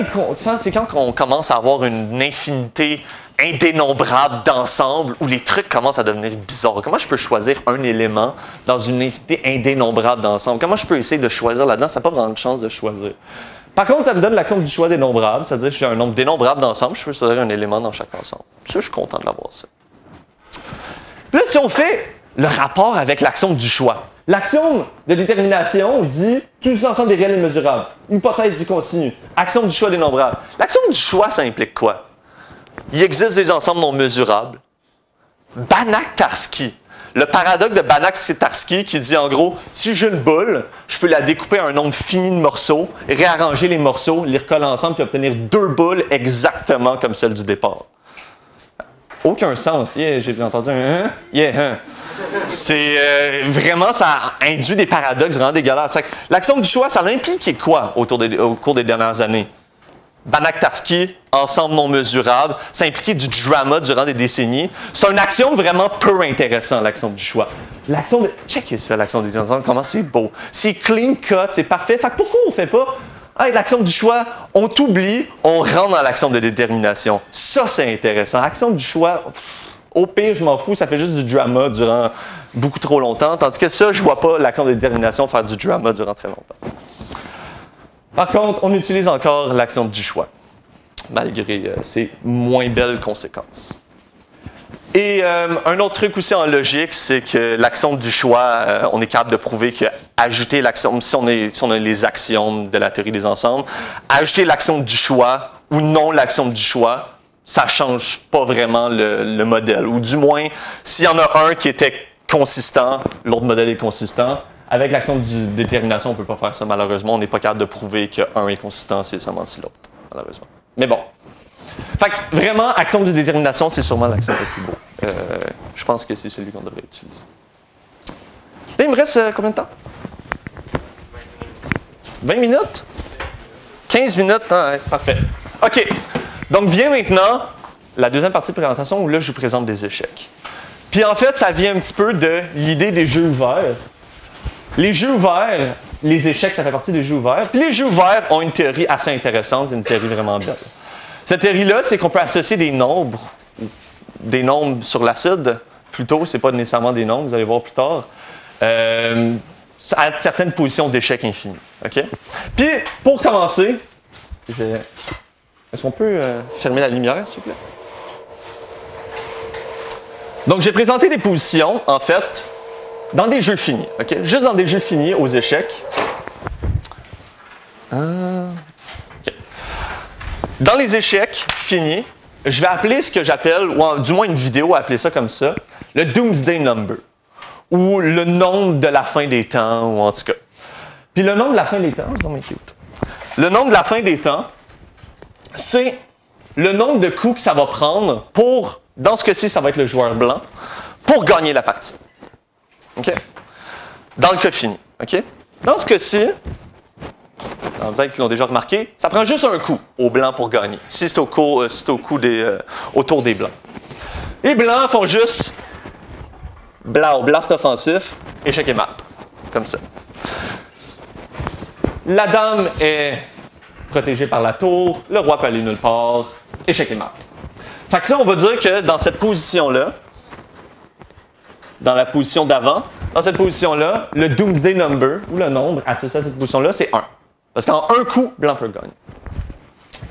on commence à avoir une infinité indénombrable d'ensemble où les trucs commencent à devenir bizarres. Comment je peux choisir un élément dans une infinité indénombrable d'ensemble? Comment je peux essayer de choisir là-dedans? Ça n'a pas vraiment de chance de choisir. Par contre, ça me donne l'axiome du choix dénombrable, c'est-à-dire que j'ai un nombre dénombrable d'ensemble, je peux choisir un élément dans chaque ensemble. Ça, je suis content de l'avoir, ça. Puis là, si on fait le rapport avec l'axiome du choix, l'axiome de détermination dit tous les ensembles des réels et mesurables. Hypothèse du continu. Axiome du choix dénombrable. L'axiome du choix, ça implique quoi? Il existe des ensembles non mesurables. Banach-Tarski. Le paradoxe de Banach-Tarski qui dit en gros, si j'ai une boule, je peux la découper en un nombre fini de morceaux, réarranger les morceaux, les recoller ensemble et obtenir deux boules exactement comme celle du départ. Aucun sens. Yeah, j'ai entendu un hein? Yeah, hein. C'est vraiment, ça induit des paradoxes vraiment dégueulasses. L'axiome du choix, ça implique quoi au cours des dernières années? Banach-Tarski, ensemble non mesurable, ça impliquait du drama durant des décennies. C'est un axiome vraiment peu intéressant, l'axiome du choix. L'axiome de... Checkez ça, l'axiome des ensembles, comment c'est beau. C'est clean cut, c'est parfait. Fait que pourquoi on ne fait pas, avec l'axiome du choix, on t'oublie, on rentre dans l'axiome de détermination. Ça, c'est intéressant. L'axiome du choix, au pire, je m'en fous, ça fait juste du drama durant beaucoup trop longtemps. Tandis que ça, je ne vois pas l'axiome de détermination faire du drama durant très longtemps. Par contre, on utilise encore l'axiome du choix, malgré ses moins belles conséquences. Et un autre truc aussi en logique, c'est que l'axiome du choix, on est capable de prouver que ajouter l'axiome, si on a les axiomes de la théorie des ensembles, ajouter l'axiome du choix ou non l'axiome du choix, ça ne change pas vraiment le modèle. Ou du moins, s'il y en a un qui était consistant, l'autre modèle est consistant. Avec l'axiome de détermination, on ne peut pas faire ça, malheureusement. On n'est pas capable de prouver qu'un est consistant, c'est seulement si l'autre, malheureusement. Mais bon. Fait que vraiment, axiome de détermination, c'est sûrement l'axiome le plus beau. Je pense que c'est celui qu'on devrait utiliser. Là, il me reste combien de temps? 20 minutes? 15 minutes? Ah, ouais, parfait. OK. Donc, vient maintenant la deuxième partie de présentation où là, je vous présente des échecs. Puis en fait, ça vient un petit peu de l'idée des jeux ouverts. Les jeux ouverts, les échecs, ça fait partie des jeux ouverts. Puis les jeux ouverts ont une théorie assez intéressante, une théorie vraiment belle. Cette théorie-là, c'est qu'on peut associer des nombres sur l'acide, plutôt, c'est pas nécessairement des nombres, vous allez voir plus tard, à certaines positions d'échec infini. OK? Puis, pour commencer, est-ce qu'on peut fermer la lumière, s'il vous plaît? Donc, j'ai présenté des positions, en fait, dans des jeux finis, OK? Juste dans des jeux finis aux échecs. OK. Dans les échecs finis, je vais appeler ce que j'appelle, ou du moins une vidéo a appelé ça comme ça, le Doomsday Number, ou le nombre de la fin des temps, ou en tout cas. Puis le nombre de la fin des temps, c'est vraiment cute. Le nombre de la fin des temps, c'est le nombre de coups que ça va prendre pour, dans ce cas-ci, ça va être le joueur blanc, pour gagner la partie. OK? Dans le cas fini. OK? Dans ce cas-ci, peut-être qu'ils l'ont déjà remarqué, ça prend juste un coup au blanc pour gagner, si c'est au coup autour des blancs. Les blancs font juste blast offensif, échec et mat. Comme ça. La dame est protégée par la tour, le roi peut aller nulle part, échec et mat. Fait que là, on va dire que dans cette position-là, dans la position d'avant, dans cette position-là, le Doomsday Number, ou le nombre associé à cette position-là, c'est 1. Parce qu'en un coup, blanc peut gagner.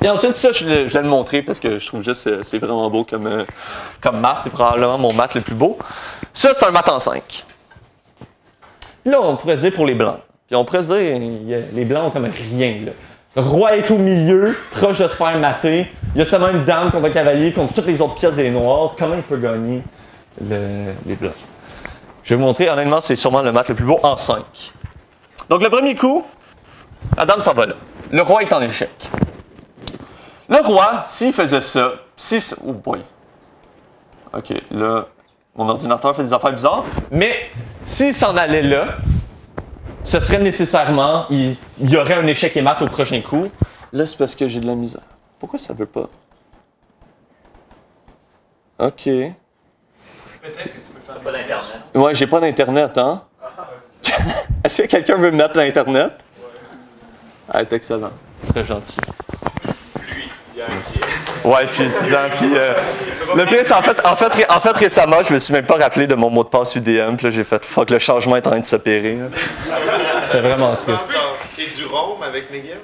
Et ensuite, ça, je vais le montrer parce que je trouve juste que c'est vraiment beau comme maths. C'est probablement mon maths le plus beau. Ça, c'est un maths en 5. Là, on pourrait se dire pour les blancs. Puis on pourrait se dire, les blancs ont comme rien, là. Le roi est au milieu, proche de se faire mater. Il y a seulement une dame contre un cavalier, contre toutes les autres pièces des noirs. Comment il peut gagner les blancs? Je vais vous montrer, honnêtement, c'est sûrement le maths le plus beau en 5. Donc, le premier coup, la dame s'en va là. Le roi est en échec. Le roi, s'il faisait ça, oh boy. OK, là, mon ordinateur fait des affaires bizarres. Mais s'il s'en allait là, ce serait nécessairement, il y aurait un échec et mat au prochain coup. Là, c'est parce que j'ai de la misère. Pourquoi ça veut pas? OK. Peut-être que tu peux faire Pas d'Internet. Ouais, j'ai pas d'Internet, hein? Est-ce que quelqu'un veut me mettre l'Internet? Ah, c'est excellent. Ce serait gentil. Lui, étudiant. Ouais, puis étudiant, puis... le pire, c'est en fait, récemment, je me suis même pas rappelé de mon mot de passe UDM, puis là, j'ai fait « Fuck, le changement est en train de s'opérer. » C'est vraiment triste. Et du rhum avec McGill?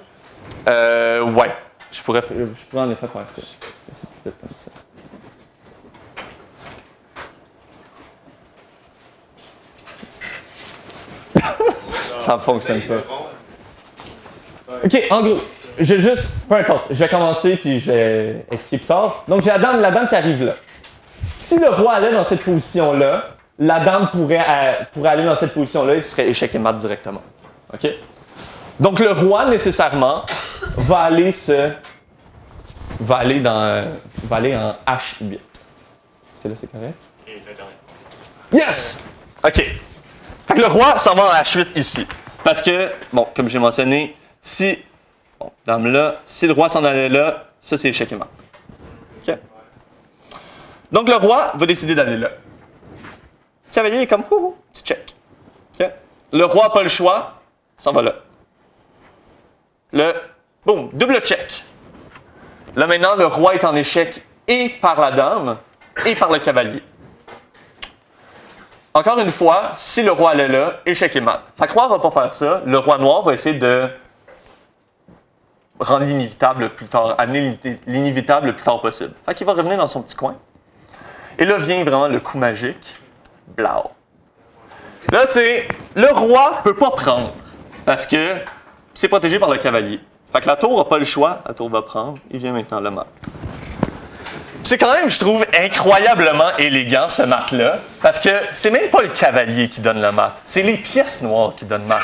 Ouais. Je pourrais en effet faire ça. C'est plus vite comme ça. Ça ne fonctionne pas. OK, en gros, peu importe, je vais commencer puis je vais expliquer plus tard. Donc, j'ai la dame qui arrive là. Si le roi allait dans cette position-là, la dame pourrait aller dans cette position-là, il serait échec et mat directement. OK? Donc, le roi, nécessairement, va aller en H8. Est-ce que là, c'est correct? Yes! OK. Fait que le roi s'en va en H8 ici. Parce que, bon, comme j'ai mentionné, si le roi s'en allait là, ça c'est échec et mat. OK. Donc le roi va décider d'aller là. Le cavalier est comme, petit check. OK. Le roi n'a pas le choix, s'en va là. Boum, double check. Là maintenant, le roi est en échec et par la dame et par le cavalier. Encore une fois, si le roi allait là, échec et mat. Fait que le roi va pas faire ça. Le roi noir va essayer de rendre l'inévitable plus tard, amener l'inévitable le plus tard possible. Fait qu'il va revenir dans son petit coin. Et là vient vraiment le coup magique. Blau. Là, c'est... Le roi peut pas prendre. Parce que c'est protégé par le cavalier. Fait que la tour n'a pas le choix. La tour va prendre. Il vient maintenant le mat. C'est quand même, je trouve, incroyablement élégant, ce mat-là, parce que c'est même pas le cavalier qui donne le mat, c'est les pièces noires qui donnent mat.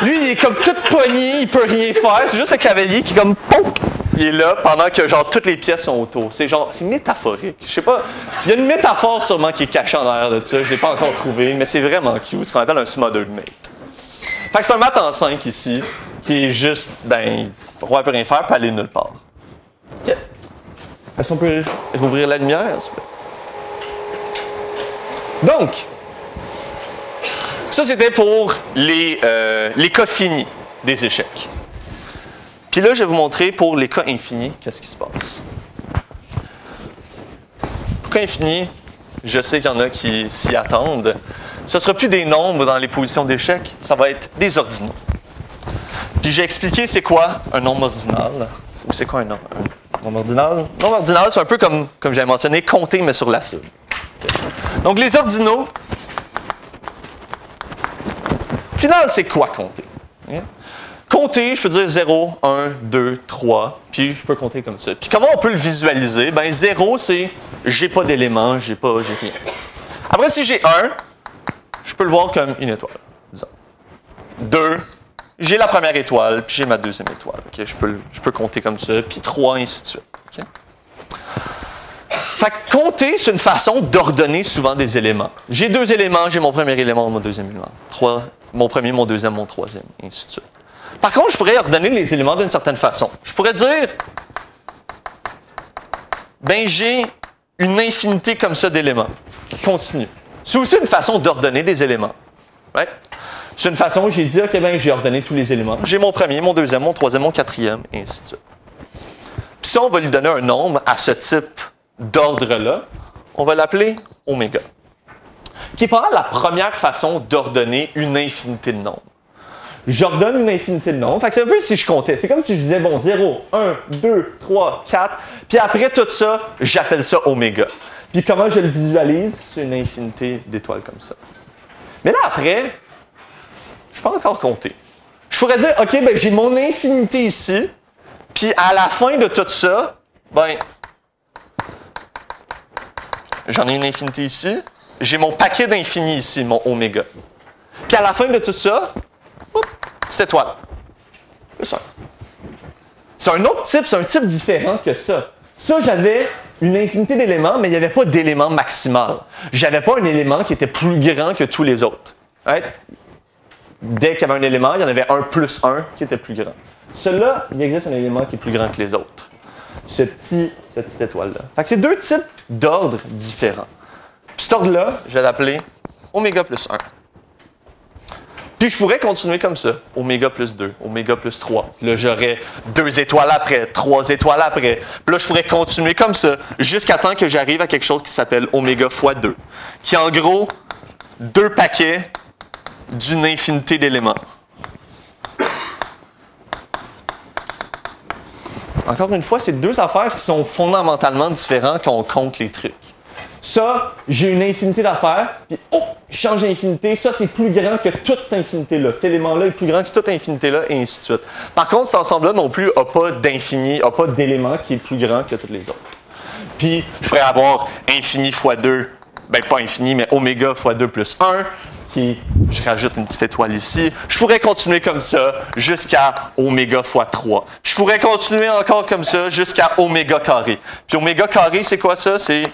Lui, il est comme tout pogné, il peut rien faire, c'est juste le cavalier qui, comme, pouk, il est là pendant que, genre, toutes les pièces sont autour. C'est métaphorique. Je sais pas, il y a une métaphore sûrement qui est cachée en arrière de ça, je l'ai pas encore trouvée, mais c'est vraiment cute, ce qu'on appelle un smothered mate. Fait que c'est un mat en 5 ici, qui est juste, le roi peut rien faire, peut aller nulle part. OK. Est-ce qu'on peut rouvrir la lumière, s'il vous plaît? Donc, ça c'était pour les cas finis des échecs. Puis là, je vais vous montrer pour les cas infinis, qu'est-ce qui se passe. Pour cas infinis, je sais qu'il y en a qui s'y attendent. Ce ne sera plus des nombres dans les positions d'échecs, ça va être des ordinaux. Puis j'ai expliqué c'est quoi un nombre ordinal, ou c'est quoi un nombre ordinal. Nombre ordinal, c'est un peu comme j'avais mentionné, compter, mais sur la cible. Donc, les ordinaux, final, c'est quoi compter? Compter, je peux dire 0, 1, 2, 3, puis je peux compter comme ça. Puis comment on peut le visualiser? Ben 0, c'est j'ai pas d'éléments, j'ai rien. Après, si j'ai 1, je peux le voir comme une étoile, disons. 2, j'ai la première étoile, puis j'ai ma deuxième étoile. Okay? Je peux compter comme ça, puis 3, ainsi de suite. Okay? Fait que compter, c'est une façon d'ordonner souvent des éléments. J'ai 2 éléments, j'ai mon premier élément, mon deuxième élément. 3, mon premier, mon deuxième, mon troisième, ainsi de suite. Par contre, je pourrais ordonner les éléments d'une certaine façon. Je pourrais dire, ben j'ai une infinité comme ça d'éléments qui continue. C'est aussi une façon d'ordonner des éléments. Right? C'est une façon où j'ai dit, OK, ben j'ai ordonné tous les éléments. J'ai mon premier, mon deuxième, mon troisième, mon quatrième, et ainsi de suite. Puis ça, on va lui donner un nombre à ce type d'ordre-là. On va l'appeler oméga. Qui est pas la première façon d'ordonner une infinité de nombres. J'ordonne une infinité de nombres. Fait que c'est un peu si je comptais. C'est comme si je disais, bon, 0, 1, 2, 3, 4. Puis après tout ça, j'appelle ça oméga. Puis comment je le visualise? C'est une infinité d'étoiles comme ça. Mais là, après, je peux encore compter. Je pourrais dire, OK, ben j'ai mon infinité ici, puis à la fin de tout ça, ben, j'en ai une infinité ici, j'ai mon paquet d'infini ici, mon oméga. Puis à la fin de tout ça, petite étoile. C'est ça. C'est un autre type, c'est un type différent que ça. Ça, j'avais une infinité d'éléments, mais il n'y avait pas d'élément maximal. J'avais pas un élément qui était plus grand que tous les autres. Right? dès qu'il y avait un élément, il y en avait un plus 1 qui était plus grand. Celui-là, il existe un élément qui est plus grand que les autres. Cette petite étoile-là. Fait que c'est deux types d'ordres différents. Puis cet ordre-là, je vais l'appeler oméga plus 1. Puis je pourrais continuer comme ça. Oméga plus 2, oméga plus 3. Là, j'aurais 2 étoiles après, 3 étoiles après. Puis là, je pourrais continuer comme ça jusqu'à temps que j'arrive à quelque chose qui s'appelle oméga fois 2. Qui est en gros 2 paquets d'une infinité d'éléments. Encore une fois, c'est deux affaires qui sont fondamentalement différentes quand on compte les trucs. Ça, j'ai une infinité d'affaires, puis oh, je change d'infinité. Ça, c'est plus grand que toute cette infinité-là. Cet élément-là est plus grand que toute infinité-là, et ainsi de suite. Par contre, cet ensemble-là non plus n'a pas d'infini, n'a pas d'élément qui est plus grand que tous les autres. Puis, je pourrais avoir infini fois 2, ben pas infini, mais oméga fois 2 plus 1, qui, je rajoute une petite étoile ici. Je pourrais continuer comme ça jusqu'à oméga fois 3. Puis je pourrais continuer encore comme ça jusqu'à oméga carré. Puis oméga carré, c'est quoi ça? C'est...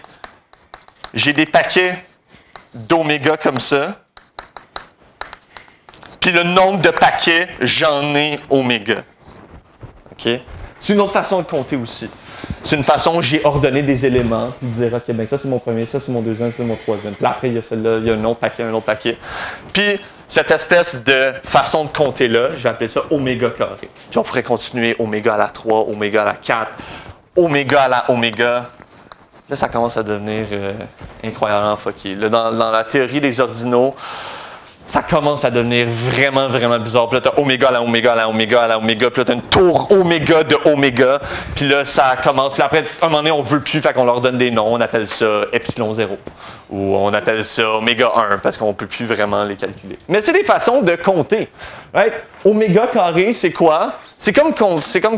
J'ai des paquets d'oméga comme ça. Puis le nombre de paquets, j'en ai oméga. OK? C'est une autre façon de compter aussi. C'est une façon où j'ai ordonné des éléments, puis de dire, OK, ben ça c'est mon premier, ça c'est mon deuxième, ça c'est mon troisième. Puis après, il y a celui-là, il y a un autre paquet. Puis cette espèce de façon de compter-là, je vais appeler ça oméga carré. Puis on pourrait continuer oméga à la 3, oméga à la 4, oméga à la oméga. Là, ça commence à devenir incroyablement fucké. Là, dans la théorie des ordinaux, ça commence à devenir vraiment, vraiment bizarre. Puis là, tu as oméga à la oméga à la oméga à la oméga. Puis là, tu as une tour oméga de oméga. Puis là, ça commence. Puis après, à un moment donné, on ne veut plus, fait qu'on leur donne des noms. On appelle ça epsilon 0. Ou on appelle ça oméga 1 parce qu'on ne peut plus vraiment les calculer. Mais c'est des façons de compter. Right? Oméga carré, c'est quoi? C'est comme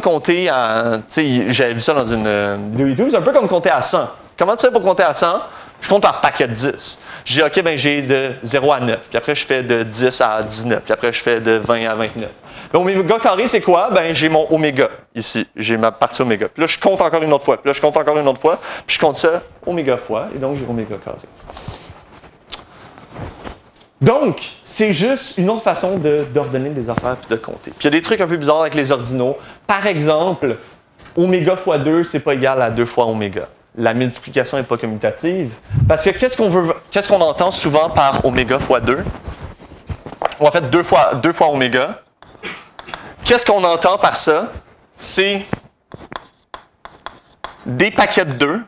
compter à... Tu sais, j'avais vu ça dans une vidéo YouTube. C'est un peu comme compter à 100. Comment tu fais pour compter à 100? Je compte par paquet de 10. Je dis, OK, ben j'ai de 0 à 9. Puis après, je fais de 10 à 19. Puis après, je fais de 20 à 29. L'oméga carré, c'est quoi? Ben j'ai mon oméga ici. J'ai ma partie oméga. Puis là, je compte encore une autre fois. Puis là, je compte encore une autre fois. Puis je compte ça oméga fois. Et donc, j'ai oméga carré. Donc, c'est juste une autre façon d'ordonner des affaires et de compter. Puis il y a des trucs un peu bizarres avec les ordinaux. Par exemple, oméga fois 2, c'est pas égal à 2 fois oméga. La multiplication n'est pas commutative. Parce que qu'est-ce qu'on entend souvent par oméga fois 2? Ou en fait, 2 fois oméga. Qu'est-ce qu'on entend par ça? C'est des paquets de 2.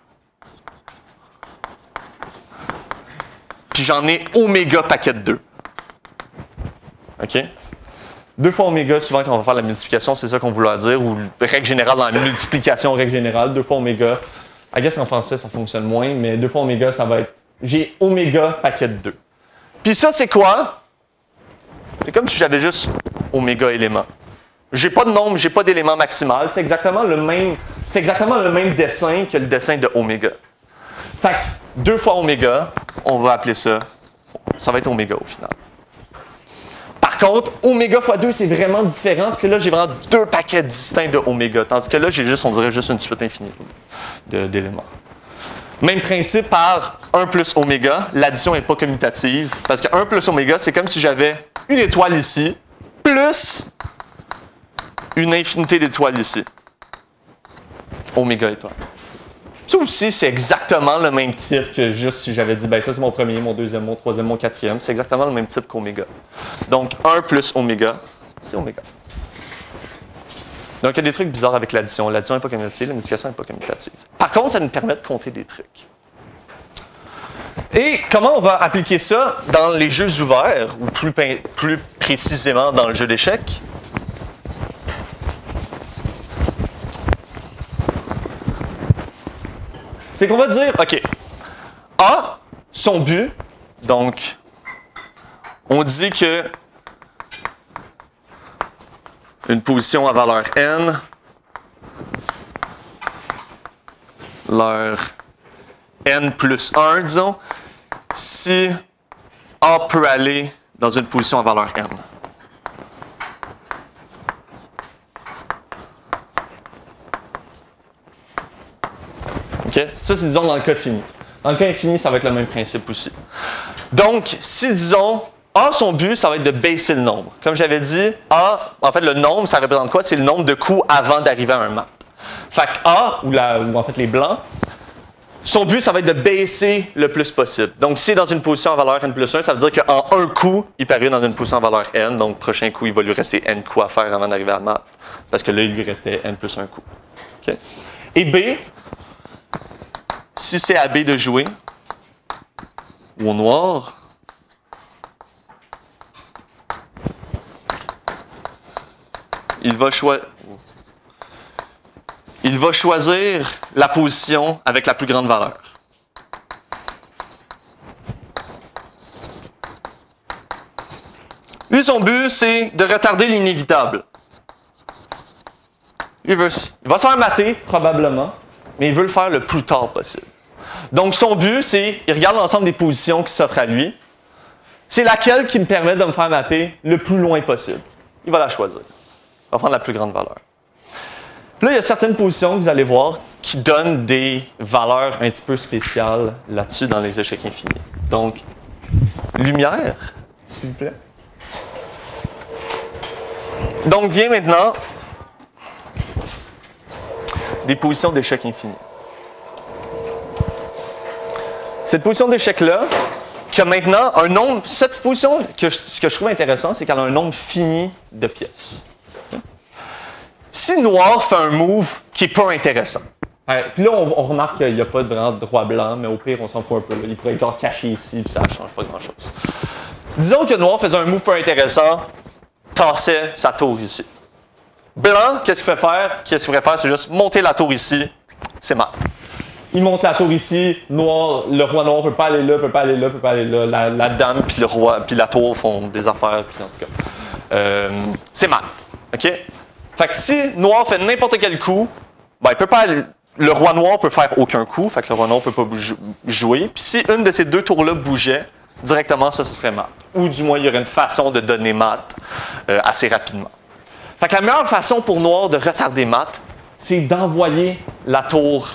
Puis j'en ai oméga paquet de 2. OK? 2 fois oméga, souvent quand on va faire la multiplication, c'est ça qu'on voulait dire. Ou règle générale dans la multiplication, règle générale, 2 fois oméga. I guess en français, ça fonctionne moins, mais 2 fois oméga, ça va être... J'ai oméga paquet de 2. Puis ça, c'est quoi? C'est comme si j'avais juste oméga élément. J'ai pas de nombre, j'ai pas d'élément maximal. C'est exactement le même dessin que le dessin de oméga. Fait que 2 fois oméga, on va appeler ça... Ça va être oméga au final. Par contre, oméga fois 2, c'est vraiment différent. Parce que là, j'ai vraiment 2 paquets distincts de oméga. Tandis que là, on dirait juste une suite infinie d'éléments. Même principe par 1 plus oméga. L'addition n'est pas commutative. Parce que 1 plus oméga, c'est comme si j'avais une étoile ici, plus une infinité d'étoiles ici. Oméga étoile. Ça aussi, c'est exactement le même type que juste si j'avais dit, ben ça c'est mon premier, mon deuxième, mon troisième, mon quatrième. C'est exactement le même type qu'oméga. Donc, 1 plus oméga, c'est oméga. Donc, il y a des trucs bizarres avec l'addition. L'addition n'est pas commutative, la multiplication n'est pas commutative. Par contre, ça nous permet de compter des trucs. Et comment on va appliquer ça dans les jeux ouverts, ou plus précisément dans le jeu d'échecs? C'est qu'on va dire, OK, A, son but, donc, on dit que une position à valeur n, leur n plus 1, disons, si A peut aller dans une position à valeur n. Okay? Ça, c'est disons dans le cas fini. Dans le cas infini, ça va être le même principe aussi. Donc, si disons A, son but, ça va être de baisser le nombre. Comme j'avais dit, A, en fait, le nombre, ça représente quoi? C'est le nombre de coups avant d'arriver à un mat. Fait que A, ou en fait les blancs, son but, ça va être de baisser le plus possible. Donc, s'il est dans une position à valeur n plus 1, ça veut dire qu'en un coup, il peut arriver dans une position à valeur n. Donc, prochain coup, il va lui rester n coups à faire avant d'arriver à mat. Parce que là, il lui restait n plus 1 coup. Okay? Et B, si c'est à B de jouer, ou au noir, il va choisir la position avec la plus grande valeur. Lui, son but, c'est de retarder l'inévitable. Il va se faire mater, probablement, mais il veut le faire le plus tard possible. Donc, son but, c'est, il regarde l'ensemble des positions qui s'offrent à lui. C'est laquelle qui me permet de me faire mater le plus loin possible. Il va la choisir. Il va prendre la plus grande valeur. Là, il y a certaines positions que vous allez voir qui donnent des valeurs un petit peu spéciales là-dessus dans les échecs infinis. Donc, lumière, s'il vous plaît. Donc, vient maintenant des positions d'échecs infinis. Cette position d'échec-là, qui a maintenant un nombre, cette position, ce que je trouve intéressant, c'est qu'elle a un nombre fini de pièces. Si noir fait un move qui n'est pas intéressant, puis là, on remarque qu'il n'y a pas de droit-blanc, mais au pire, on s'en fout un peu. Là. Il pourrait être genre caché ici, puis ça ne change pas grand-chose. Disons que noir faisait un move pas intéressant, tassait sa tour ici. Blanc, qu'est-ce qu'il fait faire? Qu'est-ce qu'il pourrait faire? C'est juste monter la tour ici, c'est mat. Il monte la tour ici, noir, le roi noir ne peut pas aller là, peut pas aller là, peut pas aller là. La dame puis le roi puis la tour font des affaires, puis en tout cas. C'est mat. OK? Fait que si noir fait n'importe quel coup, ben, il peut pas aller, le roi noir peut faire aucun coup, fait que le roi noir peut pas jouer. Puis si une de ces deux tours-là bougeait, directement, ça, ce serait mat. Ou du moins, il y aurait une façon de donner mat assez rapidement. Fait que la meilleure façon pour noir de retarder mat, c'est d'envoyer la tour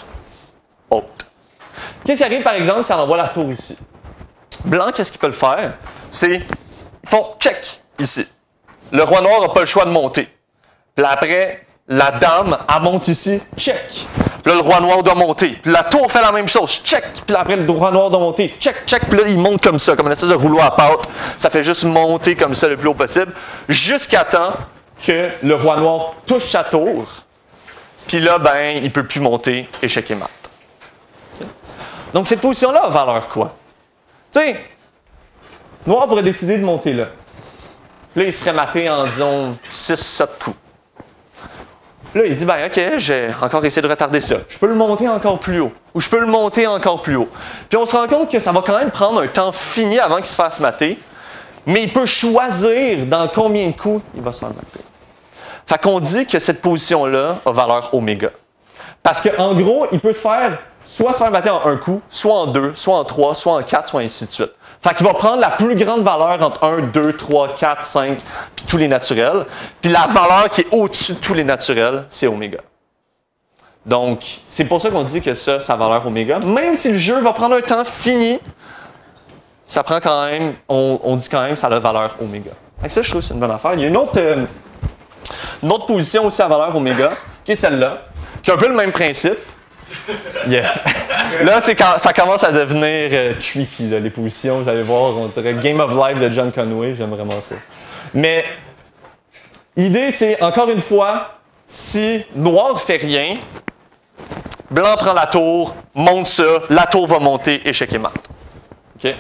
haute. Qu'est-ce qui arrive, par exemple, si on envoie la tour ici? Blanc, qu'est-ce qu'il peut le faire? C'est, ils font check ici. Le roi noir n'a pas le choix de monter. Puis après, la dame, elle monte ici, check. Puis là, le roi noir doit monter. Puis la tour fait la même chose, check. Puis là, après, le roi noir doit monter, check, check. Puis là, il monte comme ça, comme une espèce de rouleau à pâte. Ça fait juste monter comme ça le plus haut possible, jusqu'à temps que le roi noir touche sa tour. Puis là, ben, il ne peut plus monter, échec et mat. Okay. Donc, cette position-là a valeur quoi? Tu sais, noir pourrait décider de monter là. Là, il se ferait mater en, disons, 6-7 coups. Là, il dit, ben OK, j'ai encore essayé de retarder ça. Je peux le monter encore plus haut. Ou je peux le monter encore plus haut. Puis on se rend compte que ça va quand même prendre un temps fini avant qu'il se fasse mater. Mais il peut choisir dans combien de coups il va se faire mater. Fait qu'on dit que cette position-là a valeur oméga. Parce qu'en gros, il peut soit se faire mater en un coup, soit en 2, soit en 3, soit en 4, soit ainsi de suite. Fait qu'il va prendre la plus grande valeur entre 1, 2, 3, 4, 5, puis tous les naturels. Puis la valeur qui est au-dessus de tous les naturels, c'est oméga. Donc, c'est pour ça qu'on dit que ça, sa valeur oméga. Même si le jeu va prendre un temps fini, ça prend quand même, on dit quand même que ça a la valeur oméga. Fait que ça, je trouve que c'est une bonne affaire. Il y a une autre position aussi à valeur oméga, qui est celle-là, qui a un peu le même principe. Yeah. Là, ça commence à devenir tricky, là, les positions. Vous allez voir, on dirait Game of Life de John Conway. J'aime vraiment ça. Mais l'idée, c'est, encore une fois, si noir fait rien, blanc prend la tour, monte ça, la tour va monter, échec et mat. OK?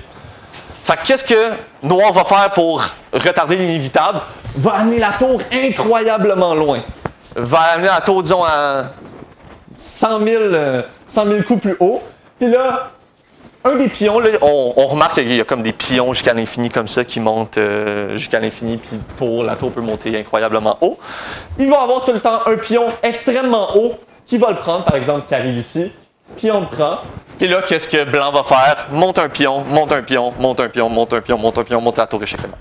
Fait que qu'est-ce que noir va faire pour retarder l'inévitable? Va amener la tour incroyablement loin. Va amener la tour, disons, à 100 000 coups plus haut. Puis là, un des pions, là, on remarque qu'il y a comme des pions jusqu'à l'infini comme ça qui montent jusqu'à l'infini, puis la tour peut monter incroyablement haut. Il va avoir tout le temps un pion extrêmement haut qui va le prendre, par exemple, qui arrive ici, puis on le prend. Puis là, qu'est-ce que blanc va faire? Monte un pion, monte un pion, monte un pion, monte un pion, monte un pion, monte la tour échec et mat.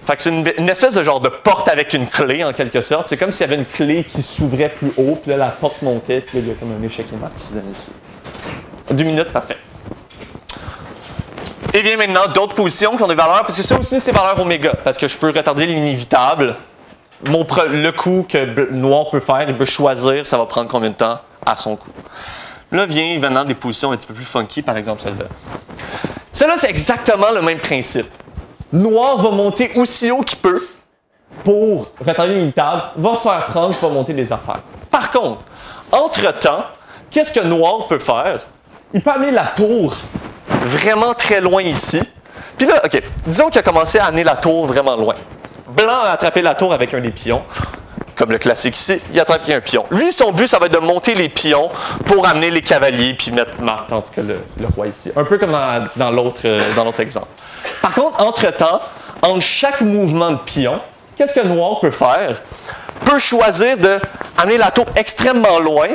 Fait que c'est une espèce de genre de porte avec une clé, en quelque sorte. C'est comme s'il y avait une clé qui s'ouvrait plus haut, puis là, la porte montait, puis là, il y a comme un échec et mat qui se donne ici. 2 minutes, parfait. Et bien maintenant, d'autres positions qui ont des valeurs, parce que ça aussi, c'est valeur oméga, parce que je peux retarder l'inévitable. Le coup que noir peut faire, il peut choisir, ça va prendre combien de temps à son coup. Là vient maintenant des positions un petit peu plus funky, par exemple celle-là. Celle-là, c'est exactement le même principe. Noir va monter aussi haut qu'il peut pour retarder l'inévitable, va se faire prendre, va monter des affaires. Par contre, entre-temps, qu'est-ce que noir peut faire? Il peut amener la tour vraiment très loin ici. Puis là, OK, disons qu'il a commencé à amener la tour vraiment loin. Blanc a attrapé la tour avec un des pions. Comme le classique ici, il attrape un pion. Lui, son but, ça va être de monter les pions pour amener les cavaliers puis mettre mat, tandis que le roi ici. Un peu comme dans l'autre exemple. Par contre, entre-temps, entre chaque mouvement de pion, qu'est-ce que noir peut faire? Peut choisir d'amener la tour extrêmement loin,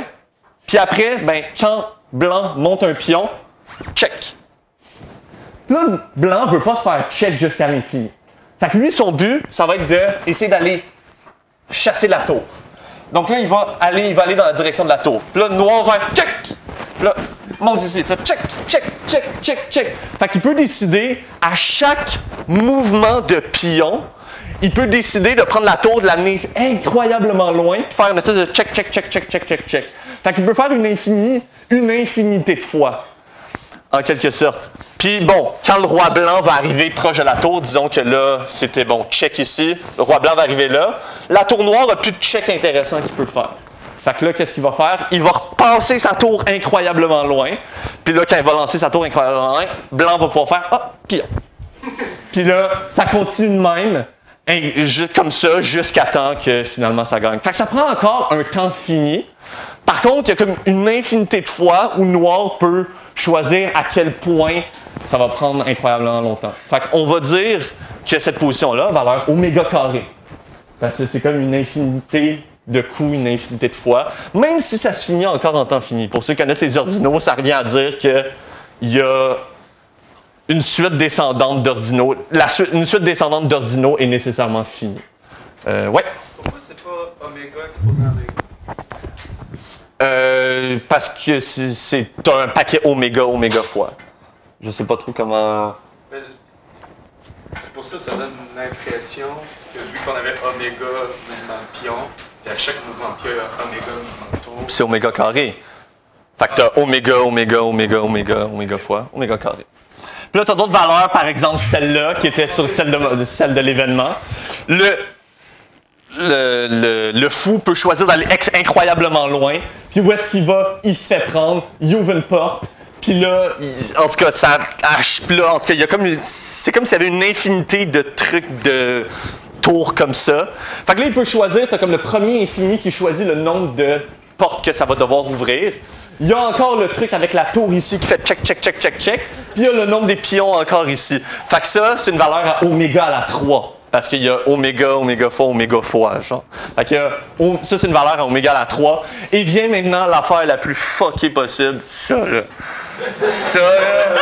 puis après, ben, quand blanc monte un pion, check. Là, blanc ne veut pas se faire check jusqu'à l'infini. Fait que lui, son but, ça va être d'essayer d'aller chasser la tour. Donc là, il va aller dans la direction de la tour. Puis là, noir va check. Puis là, monte ici. Puis là, check, check, check, check, check. Fait qu'il peut décider, à chaque mouvement de pion, il peut décider de prendre la tour, de l'amener incroyablement loin, puis faire une espèce de check, check, check, check, check, check, check. Fait qu'il peut faire une infinité de fois, en quelque sorte. Puis bon, quand le roi blanc va arriver proche de la tour, disons que là, c'était bon, check ici, le roi blanc va arriver là, la tour noire n'a plus de check intéressant qu'il peut faire. Fait que là, qu'est-ce qu'il va faire? Il va repasser sa tour incroyablement loin. Puis là, quand il va lancer sa tour incroyablement loin, blanc va pouvoir faire « Ah, pion! » Puis là, ça continue de même, comme ça, jusqu'à temps que finalement ça gagne. Fait que ça prend encore un temps fini. Par contre, il y a comme une infinité de fois où noir peut choisir à quel point ça va prendre incroyablement longtemps. Fait qu'on va dire que cette position-là, valeur oméga carré. Parce que c'est comme une infinité de coups, une infinité de fois, même si ça se finit encore en temps fini. Pour ceux qui connaissent les ordinaux, ça revient à dire qu'il y a une suite descendante d'ordinaux. Une suite descendante d'ordinaux est nécessairement finie. Ouais. Pourquoi c'est pas oméga exposé à oméga? Parce que c'est un paquet oméga fois. Je sais pas trop comment... C'est pour ça que ça donne l'impression que vu qu'on avait oméga mouvement de pion, puis à chaque mouvement de pion, il y a oméga mouvement de tour. C'est oméga carré. Fait que t'as oméga fois, oméga carré. Puis là, t'as d'autres valeurs, par exemple celle-là, qui était sur celle de l'événement. Le fou peut choisir d'aller incroyablement loin. Puis où est-ce qu'il va? Il se fait prendre, il ouvre une porte. Puis là, en tout cas, ça hache. Puis là, en tout cas, c'est comme s'il y avait une infinité de trucs de tours comme ça. Fait que là, il peut choisir, t'as comme le premier infini qui choisit le nombre de portes que ça va devoir ouvrir. Il y a encore le truc avec la tour ici qui fait check, check, check, check, check. Puis il y a le nombre des pions encore ici. Fait que ça, c'est une valeur à oméga à la 3. Parce qu'il y a oméga fois, genre. Fait que ça, c'est une valeur à oméga à la 3. Et vient maintenant l'affaire la plus fuckée possible. Ça, là. Ça, là.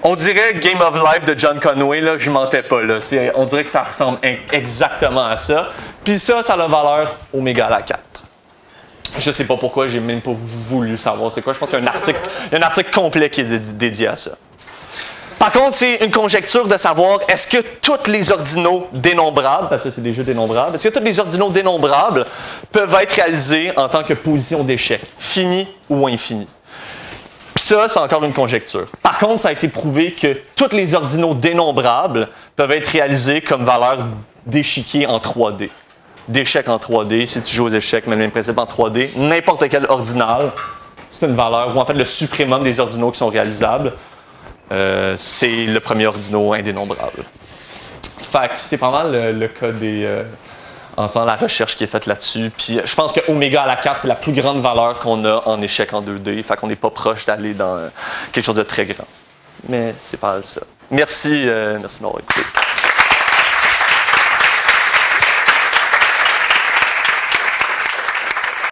On dirait Game of Life de John Conway, là. Je mentais pas, là. On dirait que ça ressemble exactement à ça. Puis ça a la valeur oméga à la 4. Je sais pas pourquoi, j'ai même pas voulu savoir c'est quoi. Je pense qu'il y a un article complet qui est dédié à ça. Par contre, c'est une conjecture de savoir est-ce que tous les ordinaux dénombrables, parce que c'est des jeux dénombrables, est-ce que tous les ordinaux dénombrables peuvent être réalisés en tant que position d'échec, finie ou infinie? Puis ça, c'est encore une conjecture. Par contre, ça a été prouvé que tous les ordinaux dénombrables peuvent être réalisés comme valeur d'échiquier en 3D. D'échec en 3D, si tu joues aux échecs, même principe en 3D, n'importe quel ordinal, c'est une valeur, ou en fait le suprêmum des ordinaux qui sont réalisables. C'est le premier ordinaux indénombrable. Fait que c'est pas mal le cas en faisant la recherche qui est faite là-dessus. Puis je pense que oméga à la 4, c'est la plus grande valeur qu'on a en échec en 2D. Fait qu'on n'est pas proche d'aller dans quelque chose de très grand. Mais c'est pas mal ça. Merci de m'avoir écouté.